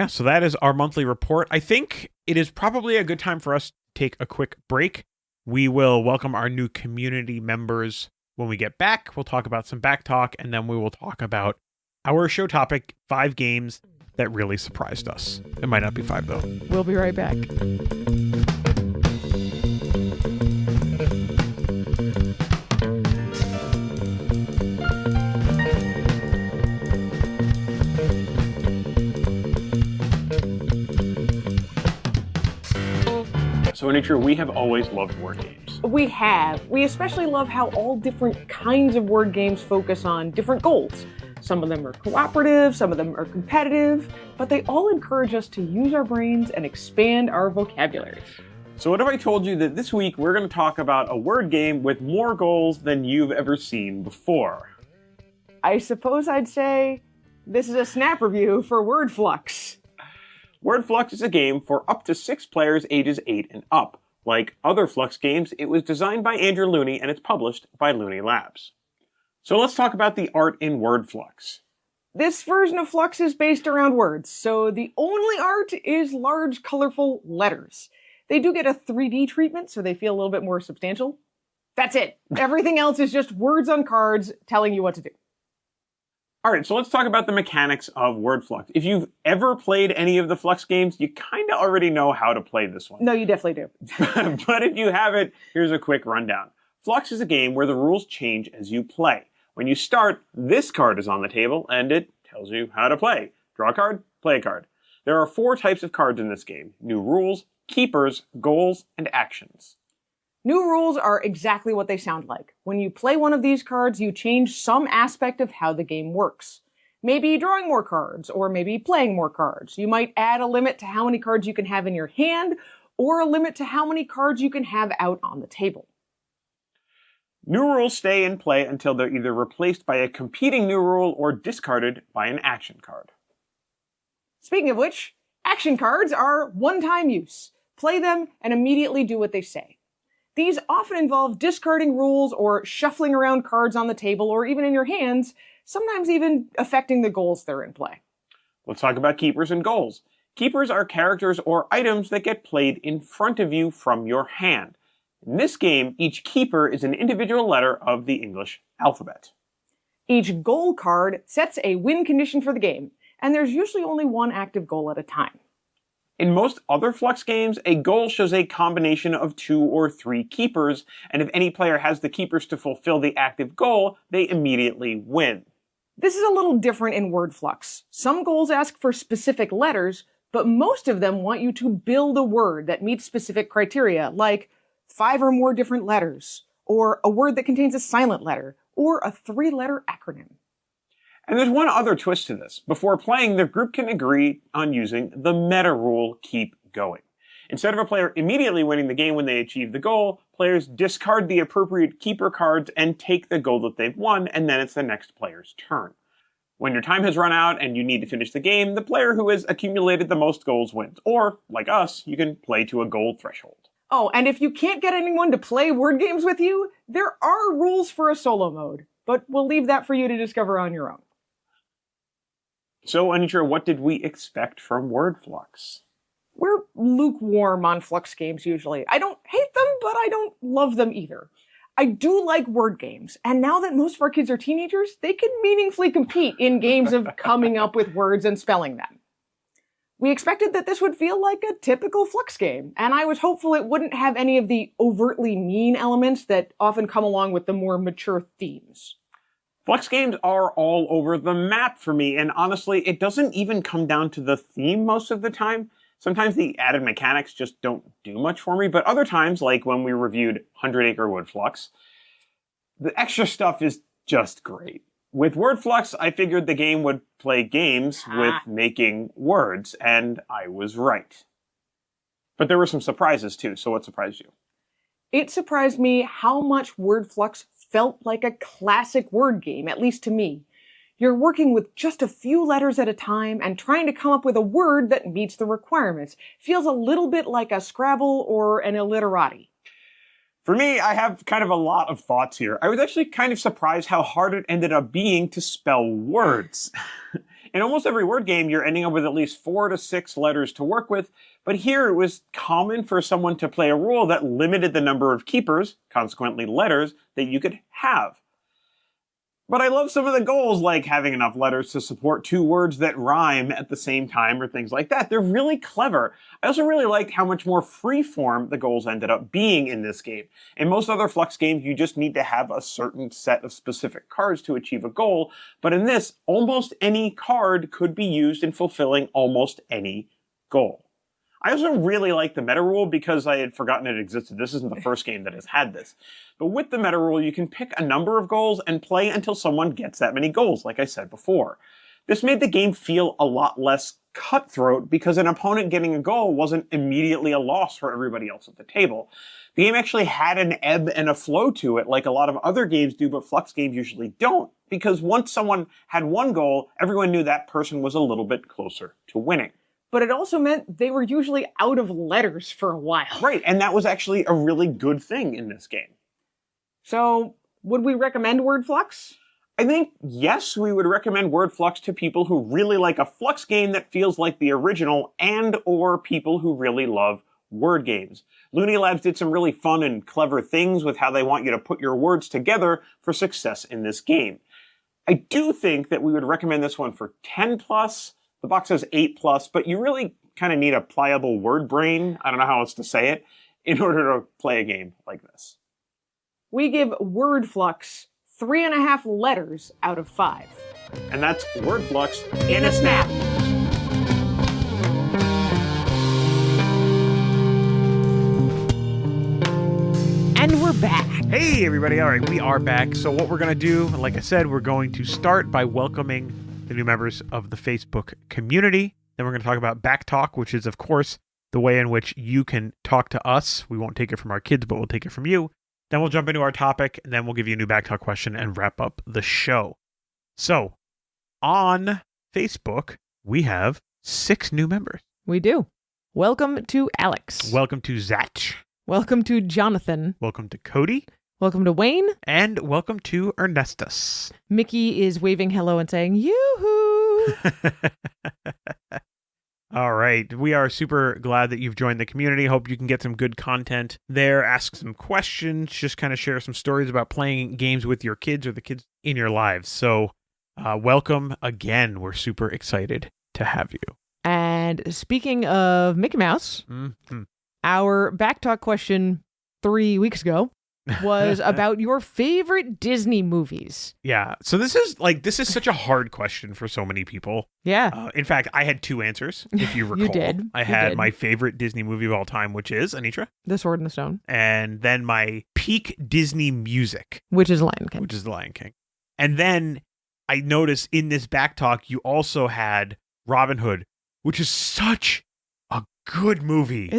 So that is our monthly report. I think it is probably a good time for us to take a quick break. We will welcome our new community members when we get back. We'll talk about some Backtalk, and then we will talk about our show topic, 5 games that really surprised us. It might not be 5, though. We'll be right back. So in nature, we have always loved word games. We have. We especially love how all different kinds of word games focus on different goals. Some of them are cooperative, some of them are competitive, but they all encourage us to use our brains and expand our vocabularies. So what if I told you that this week we're going to talk about a word game with more goals than you've ever seen before? I suppose I'd say this is a snap review for Word Fluxx. Word Fluxx is a game for up to 6 players ages 8 and up. Like other Fluxx games, it was designed by Andrew Looney and it's published by Looney Labs. So let's talk about the art in Word Fluxx. This version of Fluxx is based around words, so the only art is large, colorful letters. They do get a 3D treatment, so they feel a little bit more substantial. That's it. Everything else is just words on cards telling you what to do. Alright, so let's talk about the mechanics of Word Fluxx. If you've ever played any of the Fluxx games, you kind of already know how to play this one. No, you definitely do. But if you haven't, here's a quick rundown. Fluxx is a game where the rules change as you play. When you start, this card is on the table, and it tells you how to play. Draw a card, play a card. There are 4 types of cards in this game: new rules, keepers, goals, and actions. New rules are exactly what they sound like. When you play one of these cards, you change some aspect of how the game works. Maybe drawing more cards, or maybe playing more cards. You might add a limit to how many cards you can have in your hand, or a limit to how many cards you can have out on the table. New rules stay in play until they're either replaced by a competing new rule or discarded by an action card. Speaking of which, action cards are one-time use. Play them and immediately do what they say. These often involve discarding rules or shuffling around cards on the table or even in your hands, sometimes even affecting the goals that are in play. Let's talk about keepers and goals. Keepers are characters or items that get played in front of you from your hand. In this game, each keeper is an individual letter of the English alphabet. Each goal card sets a win condition for the game, and there's usually only one active goal at a time. In most other Fluxx games, a goal shows a combination of 2 or 3 keepers, and if any player has the keepers to fulfill the active goal, they immediately win. This is a little different in Word Fluxx. Some goals ask for specific letters, but most of them want you to build a word that meets specific criteria, like 5 or more different letters, or a word that contains a silent letter, or a 3-letter acronym. And there's one other twist to this. Before playing, the group can agree on using the meta rule, keep going. Instead of a player immediately winning the game when they achieve the goal, players discard the appropriate keeper cards and take the goal that they've won, and then it's the next player's turn. When your time has run out and you need to finish the game, the player who has accumulated the most goals wins. Or, like us, you can play to a goal threshold. Oh, and if you can't get anyone to play word games with you, there are rules for a solo mode, but we'll leave that for you to discover on your own. So, Anitra, what did we expect from Word Fluxx? We're lukewarm on Fluxx games usually. I don't hate them, but I don't love them either. I do like word games, and now that most of our kids are teenagers, they can meaningfully compete in games of coming up with words and spelling them. We expected that this would feel like a typical Fluxx game, and I was hopeful it wouldn't have any of the overtly mean elements that often come along with the more mature themes. Fluxx games are all over the map for me, and honestly, it doesn't even come down to the theme most of the time. Sometimes the added mechanics just don't do much for me, but other times, like when we reviewed 100 Acre Wood Fluxx, the extra stuff is just great. With word flux, I figured the game would play games with making words, and I was right. But there were some surprises too, so what surprised you? It surprised me how much word flux felt like a classic word game, at least to me. You're working with just a few letters at a time and trying to come up with a word that meets the requirements. Feels a little bit like a Scrabble or an Illiterati. For me, I have kind of a lot of thoughts here. I was actually kind of surprised how hard it ended up being to spell words. In almost every word game, you're ending up with at least 4 to 6 letters to work with, but here it was common for someone to play a rule that limited the number of keepers, consequently letters, that you could have. But I love some of the goals, like having enough letters to support 2 words that rhyme at the same time or things like that. They're really clever. I also really liked how much more freeform the goals ended up being in this game. In most other Fluxx games, you just need to have a certain set of specific cards to achieve a goal. But in this, almost any card could be used in fulfilling almost any goal. I also really like the meta rule because I had forgotten it existed. This isn't the first game that has had this. But with the meta rule, you can pick a number of goals and play until someone gets that many goals, like I said before. This made the game feel a lot less cutthroat because an opponent getting a goal wasn't immediately a loss for everybody else at the table. The game actually had an ebb and a flow to it, like a lot of other games do, but Fluxx games usually don't, because once someone had one goal, everyone knew that person was a little bit closer to winning. But it also meant they were usually out of letters for a while. Right, and that was actually a really good thing in this game. So, would we recommend word flux? I think, yes, we would recommend word flux to people who really like a Fluxx game that feels like the original, and or people who really love word games. Looney Labs did some really fun and clever things with how they want you to put your words together for success in this game. I do think that we would recommend this one for 10+. The box says 8+, but you really kind of need a pliable word brain, I don't know how else to say it, in order to play a game like this. We give word flux 3.5 letters out of 5. And that's word flux in a snap. And we're back. Hey, everybody. All right, we are back. So what we're going to do, like I said, we're going to start by welcoming the new members of the Facebook community. Then we're going to talk about Backtalk, which is, of course, the way in which you can talk to us. We won't take it from our kids, but we'll take it from you. Then we'll jump into our topic, and then we'll give you a new Backtalk question and wrap up the show. So, on Facebook, we have 6 new members. We do. Welcome to Alex. Welcome to Zach. Welcome to Jonathan. Welcome to Cody. Welcome to Wayne. And welcome to Ernestus. Mickey is waving hello and saying, yoo-hoo! All right. We are super glad that you've joined the community. Hope you can get some good content there, ask some questions, just kind of share some stories about playing games with your kids or the kids in your lives. So welcome again. We're super excited to have you. And speaking of Mickey Mouse, our Backtalk question 3 weeks ago was about your favorite Disney movies. Yeah. So this is such a hard question for so many people. Yeah. In fact, I had 2 answers, if you recall. You did. I had my favorite Disney movie of all time, which is, Anitra? The Sword in the Stone. And then my peak Disney music. Which is Lion King. Which is The Lion King. And then I noticed in this Backtalk, you also had Robin Hood, which is such a good movie.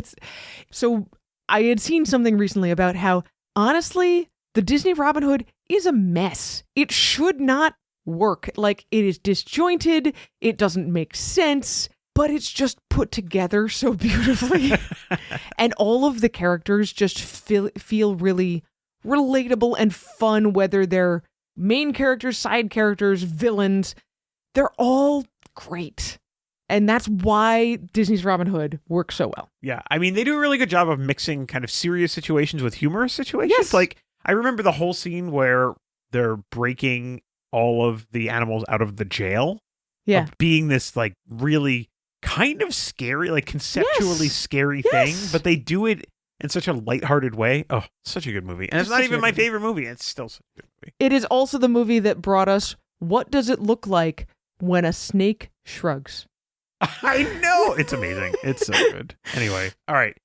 So I had seen something recently about how, honestly, the Disney Robin Hood is a mess. It should not work. Like, it is disjointed. It doesn't make sense, but it's just put together so beautifully. And all of the characters just feel really relatable and fun, whether they're main characters, side characters, villains. They're all great. And that's why Disney's Robin Hood works so well. Yeah. I mean, they do a really good job of mixing kind of serious situations with humorous situations. Yes. Like, I remember the whole scene where they're breaking all of the animals out of the jail. Yeah. Of being this, like, really kind of scary, like, conceptually scary thing. But they do it in such a lighthearted way. Oh, such a good movie. And it's not even my favorite movie. It's still such a good movie. It is also the movie that brought us What Does It Look Like When a Snake Shrugs? I know. It's amazing. It's so good. Anyway. All right.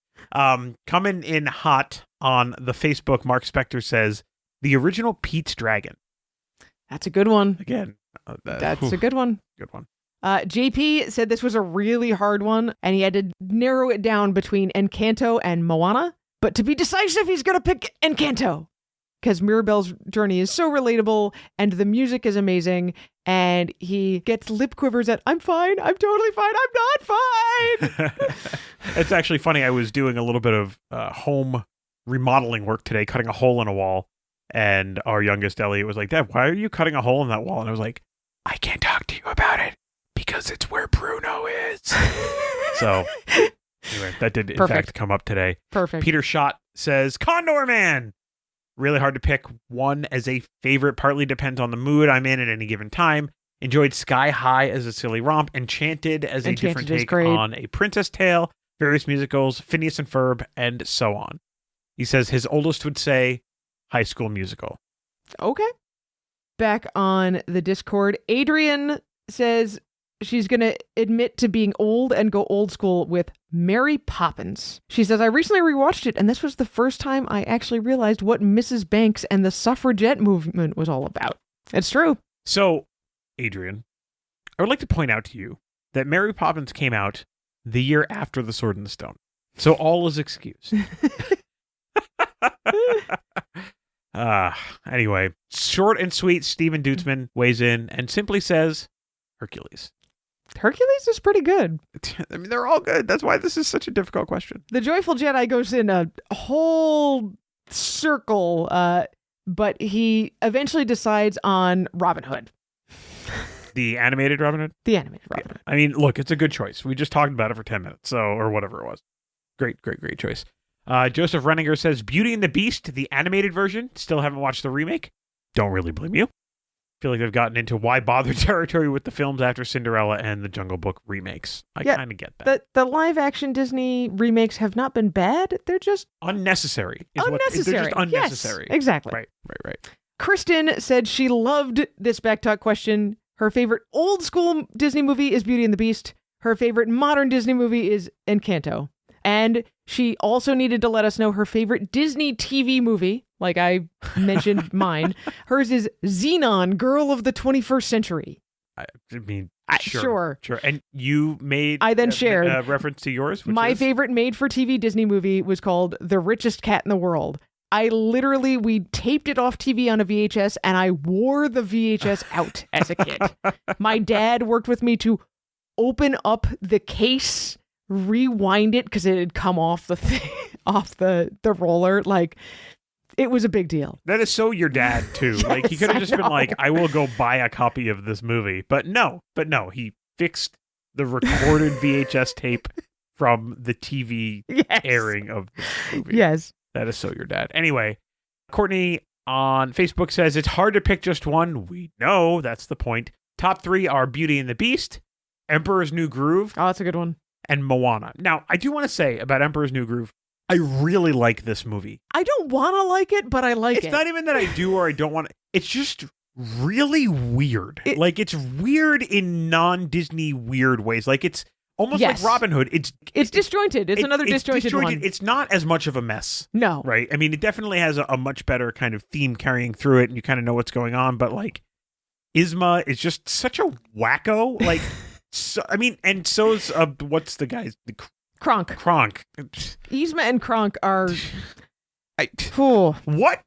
Coming in hot on the Facebook, Mark Spector says, the original Pete's Dragon. That's a good one. Again, That's a good one. good one. JP said this was a really hard one, and he had to narrow it down between Encanto and Moana. But to be decisive, he's going to pick Encanto. Because Mirabelle's journey is so relatable, and the music is amazing, and he gets lip quivers at, I'm fine, I'm totally fine, I'm not fine! It's actually funny. I was doing a little bit of home remodeling work today, cutting a hole in a wall, and our youngest Elliot was like, Dad, why are you cutting a hole in that wall? And I was like, I can't talk to you about it, because it's where Bruno is. So, anyway, that did in fact come up today. Perfect. Peter Schott says, Condor Man! Really hard to pick one as a favorite. Partly depends on the mood I'm in at any given time. Enjoyed Sky High as a silly romp. Enchanted as a different take on A Princess Tale. Various musicals. Phineas and Ferb, and so on. He says his oldest would say High School Musical. Okay. Back on the Discord, Adrian says she's going to admit to being old and go old school with Mary Poppins. She says, I recently rewatched it, and this was the first time I actually realized what Mrs. Banks and the suffragette movement was all about. It's true. So, Adrian, I would like to point out to you that Mary Poppins came out the year after The Sword in the Stone. So all is excused. Anyway, short and sweet, Steven Dutzman weighs in and simply says, Hercules. Hercules is pretty good. I mean, they're all good. That's why this is such a difficult question. The Joyful Jedi goes in a whole circle, but he eventually decides on Robin Hood. The animated Robin Hood? The animated Robin Hood. I mean, look, it's a good choice. We just talked about it for 10 minutes, or whatever it was. Great choice. Joseph Renninger says, Beauty and the Beast, the animated version. Still haven't watched the remake. Don't really blame you. Feel like they've gotten into why bother territory with the films after Cinderella and the Jungle Book remakes. I kind of get that. The live action Disney remakes have not been bad. They're just unnecessary. They're just unnecessary. Yes, exactly. Right. Kristen said she loved this Backtalk question. Her favorite old school Disney movie is Beauty and the Beast. Her favorite modern Disney movie is Encanto. And she also needed to let us know her favorite Disney TV movie, like I mentioned mine. Hers is Xenon, Girl of the 21st Century. I mean, sure. And you made I then shared a reference to yours, which my favorite made-for-TV Disney movie was called The Richest Cat in the World. We taped it off TV on a VHS, and I wore the VHS out as a kid. My dad worked with me to open up the case, rewind it because it had come off the roller. Like, it was a big deal. That is so your dad too. Yes, like, he could have just been like, I will go buy a copy of this movie. But no, he fixed the recorded VHS tape from the TV airing of the movie. Yes. That is so your dad. Anyway, Courtney on Facebook says, it's hard to pick just one. We know, that's the point. Top 3 are Beauty and the Beast, Emperor's New Groove. Oh, that's a good one. And Moana. Now, I do want to say about Emperor's New Groove, I really like this movie. I don't want to like it, but I like it. It's not even that I do or I don't want to. It's just really weird. It's weird in non-Disney weird ways. Like, it's almost like Robin Hood. It's disjointed. It's another disjointed one. It's not as much of a mess. No. Right? I mean, it definitely has a much better kind of theme carrying through it, and you kind of know what's going on. But, like, Yzma is just such a wacko. Like, so, I mean, and so's, what's the guy's... Kronk. Yzma and Kronk are... What?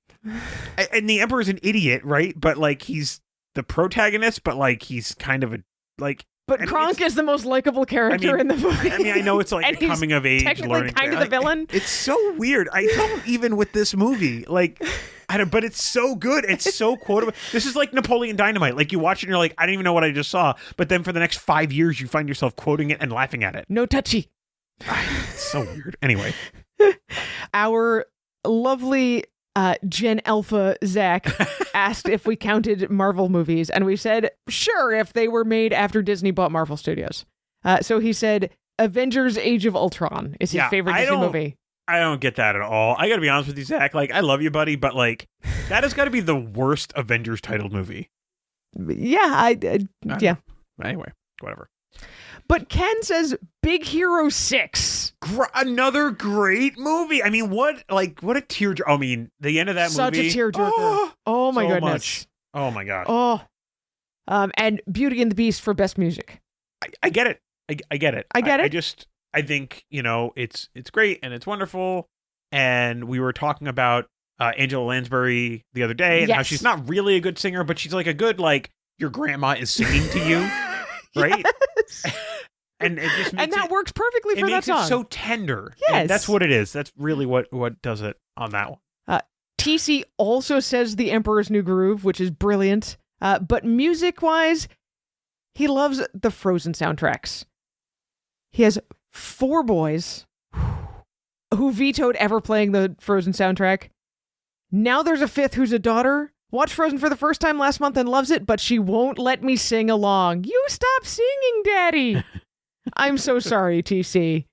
And the Emperor's an idiot, right? But, like, he's the protagonist, but, like, he's kind of a... like. But Kronk is the most likable character in the movie. I mean, I know it's like a coming of age technically learning. Kind of the villain. It's so weird. I don't even with this movie. Like, but it's so good. It's so quotable. This is like Napoleon Dynamite. Like, you watch it and you're like, I don't even know what I just saw. But then for the next 5 years, you find yourself quoting it and laughing at it. No touchy. It's so weird. Anyway. Our lovely Gen Alpha Zach asked if we counted Marvel movies, and we said sure if they were made after Disney bought Marvel Studios. So he said Avengers Age of Ultron is his favorite Disney movie. I don't get that at all. I gotta be honest with you, Zach. Like, I love you, buddy, but like, that has got to be the worst Avengers titled movie. Yeah, yeah. Anyway, whatever. But Ken says Big Hero 6. Another great movie. I mean, what a tearjerker. I mean, the end of that Such movie. Such a tearjerker. Oh my goodness. Oh my god. Oh. And Beauty and the Beast for best music. I get it. I get it. I get it. I think, it's great and it's wonderful. And we were talking about Angela Lansbury the other day and how Yes. she's not really a good singer, but she's like a good, your grandma is singing to you, right? Yes. And it just makes And that works perfectly it for that makes song. it so tender. Yes. And that's what it is. That's really what does it on that one. TC also says The Emperor's New Groove, which is brilliant. But music-wise, he loves the Frozen soundtracks. He has 4 boys who vetoed ever playing the Frozen soundtrack. Now there's a 5th who's a daughter. Watched Frozen for the first time last month and loves it, but she won't let me sing along. You stop singing, Daddy. I'm so sorry, TC.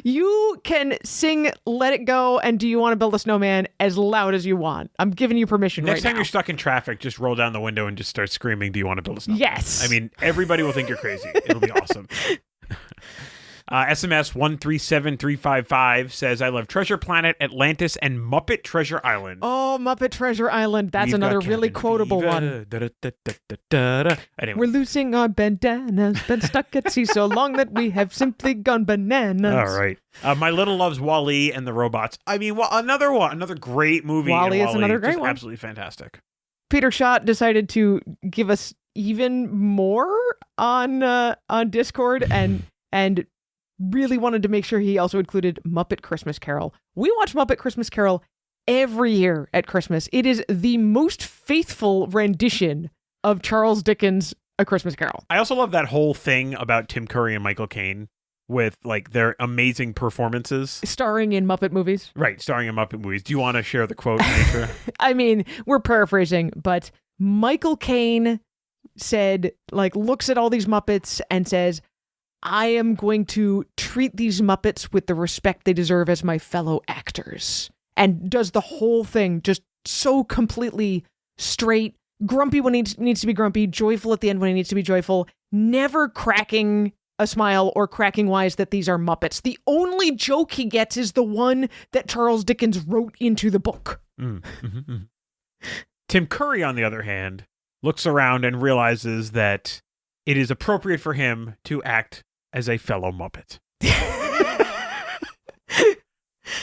You can sing Let It Go and Do You Want to Build a Snowman as loud as you want. I'm giving you permission Next time now. you're stuck in traffic, just roll down the window and just start screaming, "Do you want to build a snowman?" Yes. I mean, everybody will think you're crazy. It'll be awesome. SMS 137355 says, "I love Treasure Planet, Atlantis, and Muppet Treasure Island." Oh, Muppet Treasure Island. That's We've another got really cabin quotable fever. one. Da-da-da-da-da-da. Anyway. We're losing our bandanas. Been stuck at sea so long that we have simply gone bananas. All right. My Little loves Wall-E and the Robots. I mean, another great movie. Wall-E is another great Just one. Absolutely fantastic. Peter Schott decided to give us even more on Discord and really wanted to make sure he also included Muppet Christmas Carol. We watch Muppet Christmas Carol every year at Christmas. It is the most faithful rendition of Charles Dickens' A Christmas Carol. I also love that whole thing about Tim Curry and Michael Caine with their amazing performances. Starring in Muppet movies. Right, starring in Muppet movies. Do you want to share the quote, Nature? I mean, we're paraphrasing, but Michael Caine said, looks at all these Muppets and says, I am going to treat these Muppets with the respect they deserve as my fellow actors. And does the whole thing just so completely straight, grumpy when he needs to be grumpy, joyful at the end when he needs to be joyful, never cracking a smile or cracking wise that these are Muppets. The only joke he gets is the one that Charles Dickens wrote into the book. Tim Curry, on the other hand, looks around and realizes that it is appropriate for him to act as a fellow Muppet.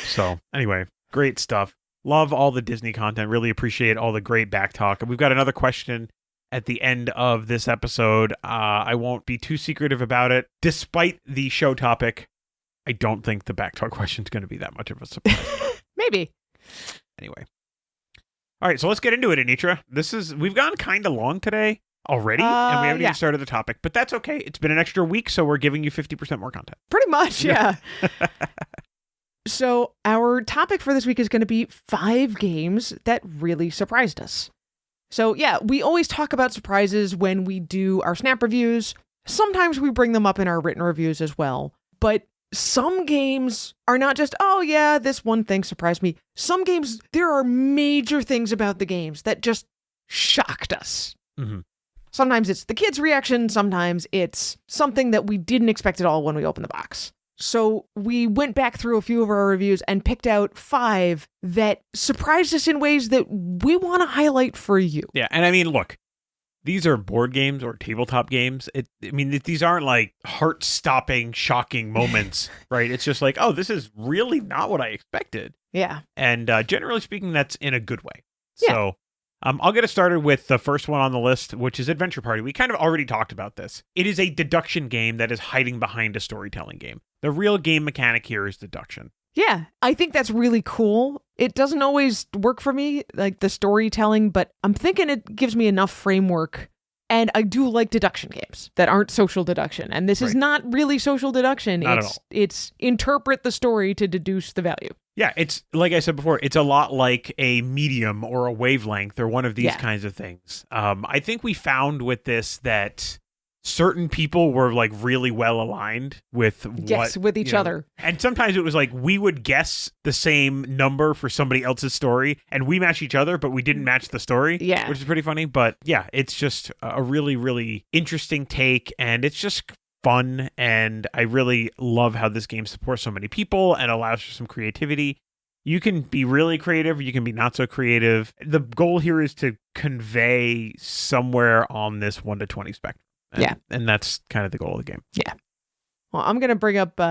So, anyway, great stuff. Love all the Disney content. Really appreciate all the great back talk. And we've got another question at the end of this episode. I won't be too secretive about it. Despite the show topic, I don't think the Backtalk question is going to be that much of a surprise. Maybe. Anyway. All right, so let's get into it, Anitra. We've gone kind of long today already, and we haven't even started the topic, but that's okay. It's been an extra week, so we're giving you 50% more content. Pretty much, yeah. So our topic for this week is going to be 5 games that really surprised us. So yeah, we always talk about surprises when we do our Snap reviews. Sometimes we bring them up in our written reviews as well. But some games are not just, oh yeah, this one thing surprised me. Some games, there are major things about the games that just shocked us. Mm-hmm. Sometimes it's the kids' reaction. Sometimes it's something that we didn't expect at all when we opened the box. So we went back through a few of our reviews and picked out 5 that surprised us in ways that we want to highlight for you. Yeah, and I mean, look, these are board games or tabletop games. These aren't like heart-stopping, shocking moments, right? It's just like, oh, this is really not what I expected. Yeah. And generally speaking, that's in a good way. Yeah. So I'll get us started with the first one on the list, which is Adventure Party. We kind of already talked about this. It is a deduction game that is hiding behind a storytelling game. The real game mechanic here is deduction. Yeah, I think that's really cool. It doesn't always work for me, like the storytelling, but I'm thinking it gives me enough framework. And I do like deduction games that aren't social deduction. And this is not really social deduction. Not at all. It's interpret the story to deduce the value. Yeah, it's like I said before, it's a lot like a medium or a wavelength or one of these kinds of things. I think we found with this that certain people were like really well aligned with with each other. And sometimes it was like we would guess the same number for somebody else's story and we match each other, but we didn't match the story. Yeah. Which is pretty funny. But yeah, it's just a really, really interesting take and it's just fun. And I really love how this game supports so many people and allows for some creativity. You can be really creative, you can be not so creative. The goal here is to convey somewhere on this 1 to 20 spectrum. And that's kind of the goal of the game. Yeah. Well, I'm going to bring up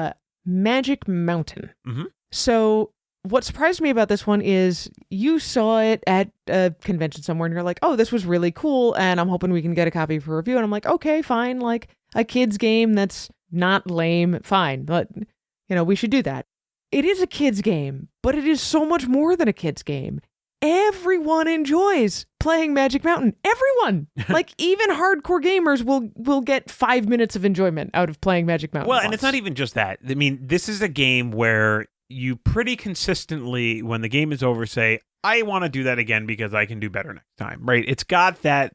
Magic Mountain. Mm-hmm. So what surprised me about this one is you saw it at a convention somewhere and you're like, oh, this was really cool. And I'm hoping we can get a copy for review. And I'm like, okay, fine. Like a kid's game that's not lame. Fine. But, we should do that. It is a kid's game, but it is so much more than a kid's game. Everyone enjoys playing Magic Mountain. Everyone. Like even hardcore gamers will get 5 minutes of enjoyment out of playing Magic Mountain. Well, and it's not even just that. I mean, this is a game where you pretty consistently, when the game is over, say, I want to do that again because I can do better next time, right? It's got that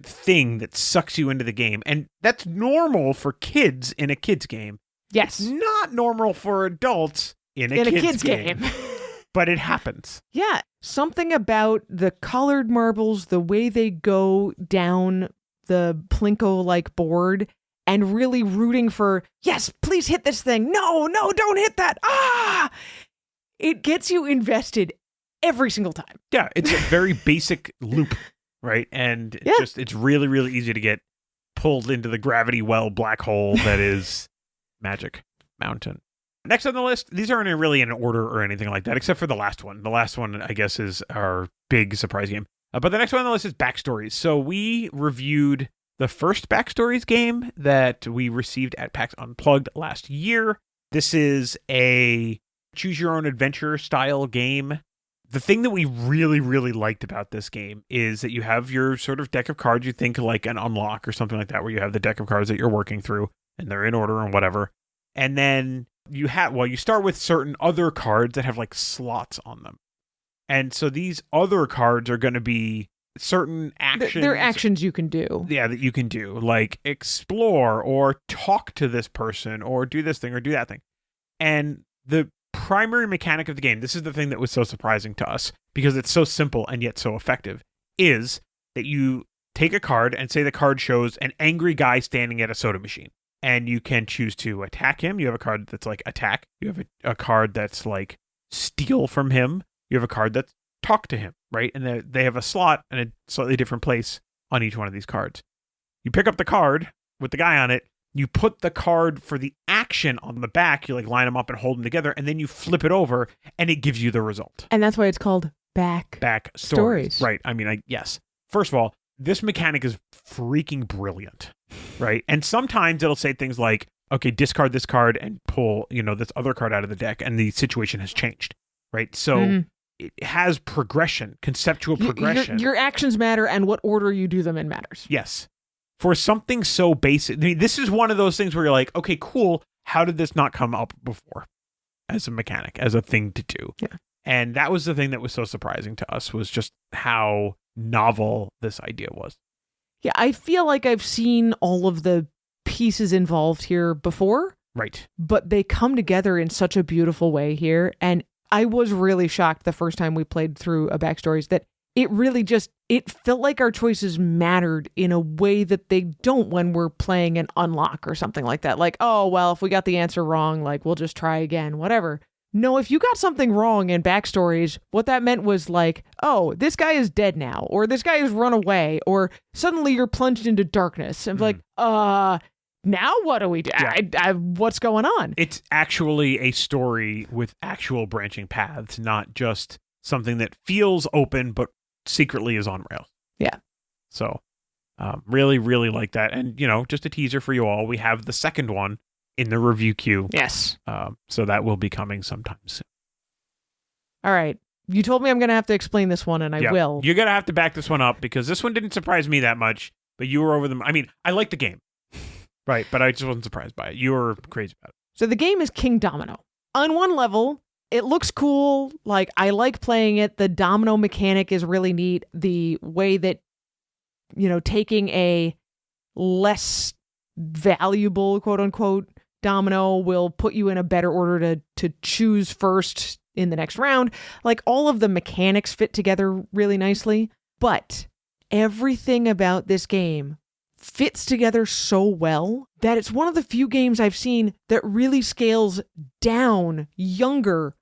thing that sucks you into the game. And that's normal for kids in a kid's game. Yes. It's not normal for adults in a kid's game. But it happens. Yeah. Something about the colored marbles, the way they go down the Plinko-like board, and really rooting for, yes, please hit this thing. No, don't hit that. Ah! It gets you invested every single time. Yeah, it's a very basic loop, right? And it's really, really easy to get pulled into the gravity well black hole that is Magic Mountain. Next on the list, these aren't really in order or anything like that, except for the last one. The last one, I guess, is our big surprise game. But the next one on the list is Backstories. So we reviewed the first Backstories game that we received at PAX Unplugged last year. This is a choose-your-own-adventure style game. The thing that we really, really liked about this game is that you have your sort of deck of cards. You think like an unlock or something like that, where you have the deck of cards that you're working through, and they're in order and whatever. And then you start with certain other cards that have like slots on them. And so these other cards are going to be certain actions. They're actions you can do. Yeah, that you can do, like explore or talk to this person or do this thing or do that thing. And the primary mechanic of the game, this is the thing that was so surprising to us because it's so simple and yet so effective, is that you take a card and say the card shows an angry guy standing at a soda machine. And you can choose to attack him. You have a card that's like attack. You have a card that's like steal from him. You have a card that's talk to him, right? And they have a slot and a slightly different place on each one of these cards. You pick up the card with the guy on it. You put the card for the action on the back. You like line them up and hold them together. And then you flip it over and it gives you the result. And that's why it's called Back Stories. Right. I mean, yes. First of all, this mechanic is freaking brilliant, right? And sometimes it'll say things like, okay, discard this card and pull, this other card out of the deck, and the situation has changed, right? So it has progression, conceptual progression. Your actions matter, and what order you do them in matters. Yes. For something so basic, I mean, this is one of those things where you're like, okay, cool. How did this not come up before as a mechanic, as a thing to do? Yeah. And that was the thing that was so surprising to us, was just how novel this idea was. Yeah, I feel like I've seen all of the pieces involved here before. Right. But they come together in such a beautiful way here. And I was really shocked the first time we played through a Backstories that it really it felt like our choices mattered in a way that they don't when we're playing an unlock or something like that. Like, oh, well, if we got the answer wrong, like, we'll just try again, whatever. No, if you got something wrong in Backstories, what that meant was like, oh, this guy is dead now, or this guy has run away, or suddenly you're plunged into darkness. And like, now what do we do? Yeah. What's going on? It's actually a story with actual branching paths, not just something that feels open but secretly is on rails. Yeah. So really, really like that. And, just a teaser for you all. We have the second one in the review queue. Yes. So that will be coming sometime soon. All right. You told me I'm going to have to explain this one, and I will. You're going to have to back this one up because this one didn't surprise me that much, but you were over them. I mean, I like the game, right? But I just wasn't surprised by it. You were crazy about it. So the game is King Domino. On one level, it looks cool. Like, I like playing it. The domino mechanic is really neat. The way that, taking a less valuable, quote unquote, domino will put you in a better order to choose first in the next round. Like, all of the mechanics fit together really nicely, but everything about this game fits together so well that it's one of the few games I've seen that really scales down younger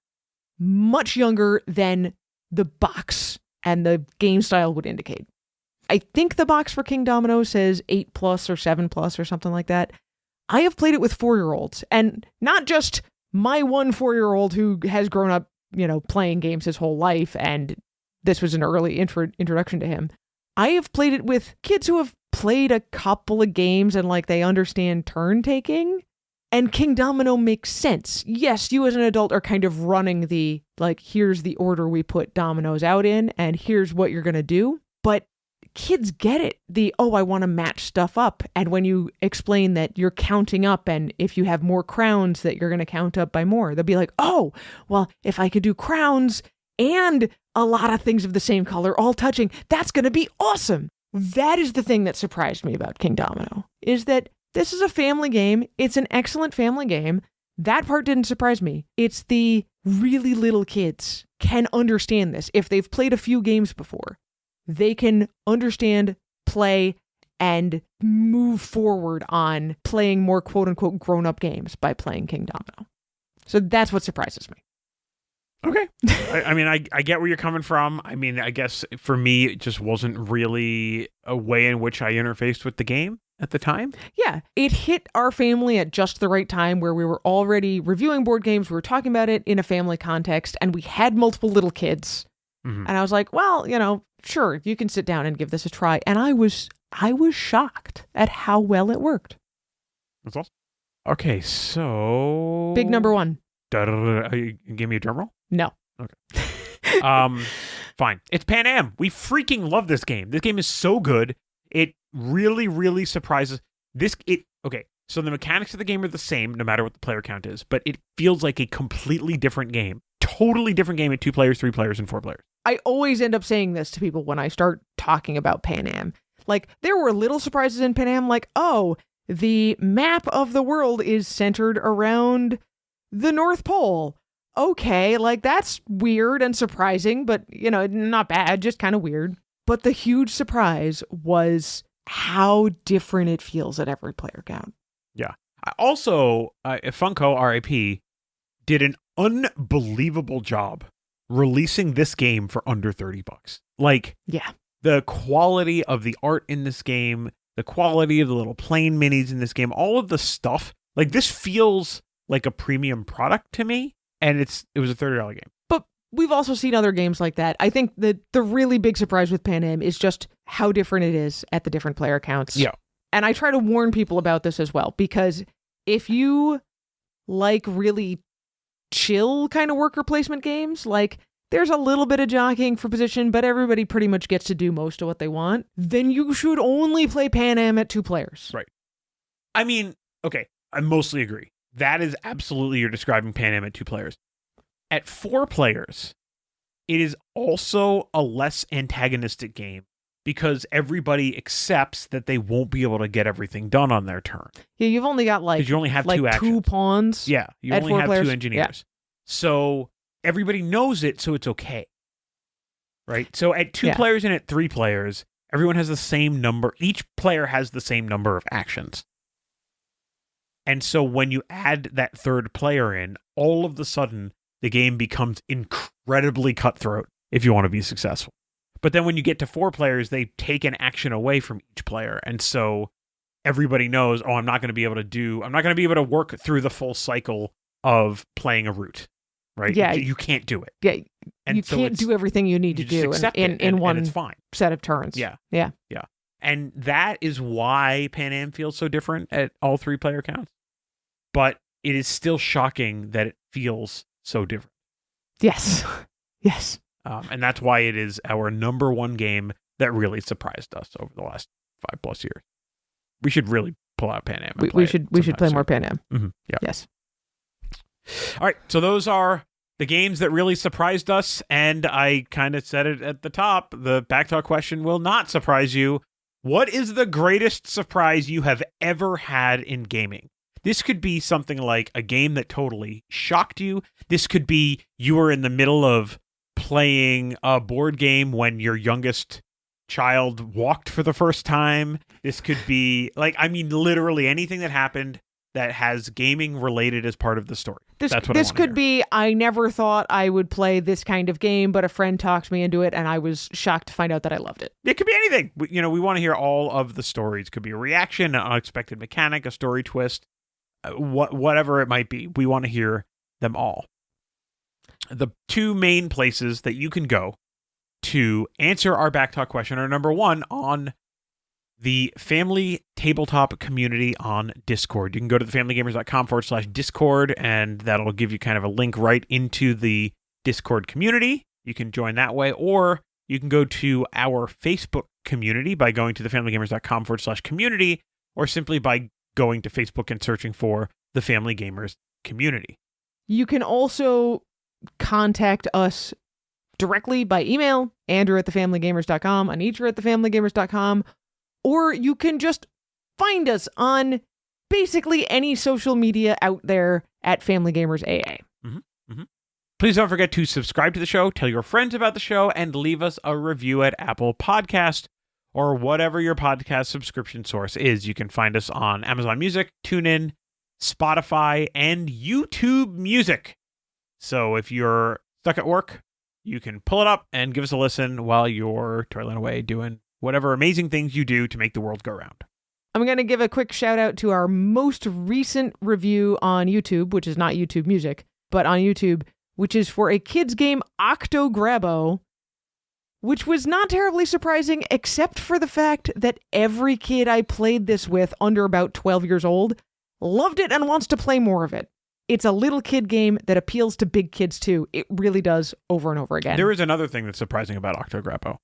much younger than the box and the game style would indicate. I think the box for King Domino says 8+ or 7+ or something like that. I have played it with 4-year-olds, and not just my one 4-year-old who has grown up, playing games his whole life, and this was an early introduction to him. I have played it with kids who have played a couple of games and they understand turn taking, and King Domino makes sense. Yes, you as an adult are kind of running the, here's the order we put dominoes out in, and here's what you're going to do. But kids get it. I want to match stuff up. And when you explain that you're counting up, and if you have more crowns that you're going to count up by more, they'll be like, oh, well, if I could do crowns and a lot of things of the same color all touching, that's going to be awesome. That is the thing that surprised me about King Domino, is that this is a family game. It's an excellent family game. That part didn't surprise me. It's the really little kids can understand this. If they've played a few games before, they can understand, play, and move forward on playing more quote-unquote grown-up games by playing King Domino. So that's what surprises me. Okay. I get where you're coming from. I guess for me, it just wasn't really a way in which I interfaced with the game at the time. Yeah, it hit our family at just the right time where we were already reviewing board games. We were talking about it in a family context, and we had multiple little kids. Mm-hmm. And I was like, well, sure, you can sit down and give this a try. And I was shocked at how well it worked. That's awesome. Okay, so big number one. You give me a drum roll? No. Okay. Fine. It's Pan Am. We freaking love this game. This game is so good. It really, really surprises. Okay, so the mechanics of the game are the same no matter what the player count is, but it feels like a completely different game. Totally different game at 2 players, 3 players, and 4 players. I always end up saying this to people when I start talking about Pan Am. There were little surprises in Pan Am, the map of the world is centered around the North Pole. Okay, that's weird and surprising, but, not bad, just kind of weird. But the huge surprise was how different it feels at every player count. Yeah. Also, Funko, RIP, did an unbelievable job releasing this game for under $30. Yeah. The quality of the art in this game, the quality of the little plane minis in this game, all of the stuff, this feels like a premium product to me, and it was a $30 game. But we've also seen other games like that. I think the really big surprise with Pan Am is just how different it is at the different player counts. Yeah. And I try to warn people about this as well, because if you really chill kind of worker placement games, there's a little bit of jockeying for position, but everybody pretty much gets to do most of what they want, then you should only play Pan Am at 2 players. Right. Okay, I mostly agree. That is absolutely, you're describing Pan Am at 2 players. At 4 players, it is also a less antagonistic game because everybody accepts that they won't be able to get everything done on their turn. Yeah, you've only got you only have 2 actions. 2 pawns. Yeah, you only have players. 2 engineers. Yeah. So everybody knows it, so it's okay. Right? So at 2 players and at 3 players, everyone has the same number. Each player has the same number of actions. And so when you add that 3rd player in, all of a sudden, the game becomes incredibly cutthroat if you want to be successful. But then when you get to 4 players, they take an action away from each player. And so everybody knows, I'm not going to be able to work through the full cycle of playing a route. Right? Yeah. You can't do it. Yeah. And you can't do everything you need to do in one it's fine. set of turns. Yeah. Yeah. Yeah. And that is why Pan Am feels so different at all 3 player counts. But it is still shocking that it feels so different. Yes. Yes. And that's why it is our number 1 game that really surprised us over the last 5+ years. We should really pull out Pan Am. We should play more Pan Am. Mm-hmm. Yeah. Yes. All right. So those are the games that really surprised us. And I kind of said it at the top. The Backtalk question will not surprise you. What is the greatest surprise you have ever had in gaming? This could be something like a game that totally shocked you. This could be you were in the middle of playing a board game when your youngest child walked for the first time. This could be literally anything that happened that has gaming related as part of the story. That's what this I could be, I never thought I would play this kind of game, but a friend talked me into it, and I was shocked to find out that I loved it. It could be anything. We want to hear all of the stories. It could be a reaction, an unexpected mechanic, a story twist, whatever it might be. We want to hear them all. The two main places that you can go to answer our Backtalk question are, number one, on the family tabletop community on Discord. You can go to thefamilygamers.com/Discord, and that'll give you kind of a link right into the Discord community. You can join that way, or you can go to our Facebook community by going to thefamilygamers.com/community, or simply by going to Facebook and searching for the Family Gamers community. You can also contact us directly by email, andrew@thefamilygamers.com, anitra@thefamilygamers.com, or you can just find us on basically any social media out there at Family Gamers AA. Please don't forget to subscribe to the show, tell your friends about the show, and leave us a review at Apple Podcast or whatever your podcast subscription source is. You can find us on Amazon Music, TuneIn, Spotify, and YouTube Music. So if you're stuck at work, you can pull it up and give us a listen while you're toiling away doing whatever amazing things you do to make the world go round. I'm going to give a quick shout out to our most recent review on YouTube, which is not YouTube Music, but on YouTube, which is for a kid's game, Octograbbo, which was not terribly surprising, except for the fact that every kid I played this with under about 12 years old loved it and wants to play more of it. It's a little kid game that appeals to big kids too. It really does, over and over again. There is another thing that's surprising about Octograppo,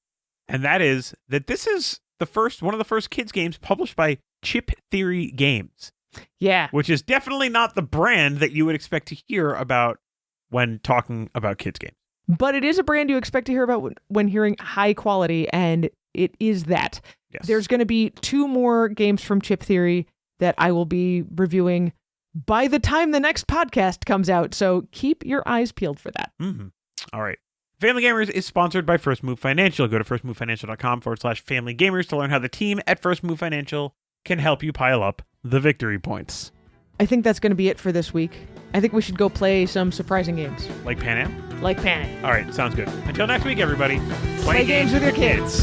and that is that this is one of the first kids games published by Chip Theory Games. Yeah. Which is definitely not the brand that you would expect to hear about when talking about kids games. But it is a brand you expect to hear about when hearing high quality, and it is that. Yes. There's going to be 2 more games from Chip Theory that I will be reviewing by the time the next podcast comes out, so keep your eyes peeled for that. Mm-hmm. All right. Family Gamers is sponsored by First Move Financial. Go to firstmovefinancial.com/familygamers to learn how the team at First Move Financial can help you pile up the victory points. I think that's going to be it for this week. I think we should go play some surprising games. Like Pan Am? Like Pan Am. All right, sounds good. Until next week, everybody. Play games with your kids.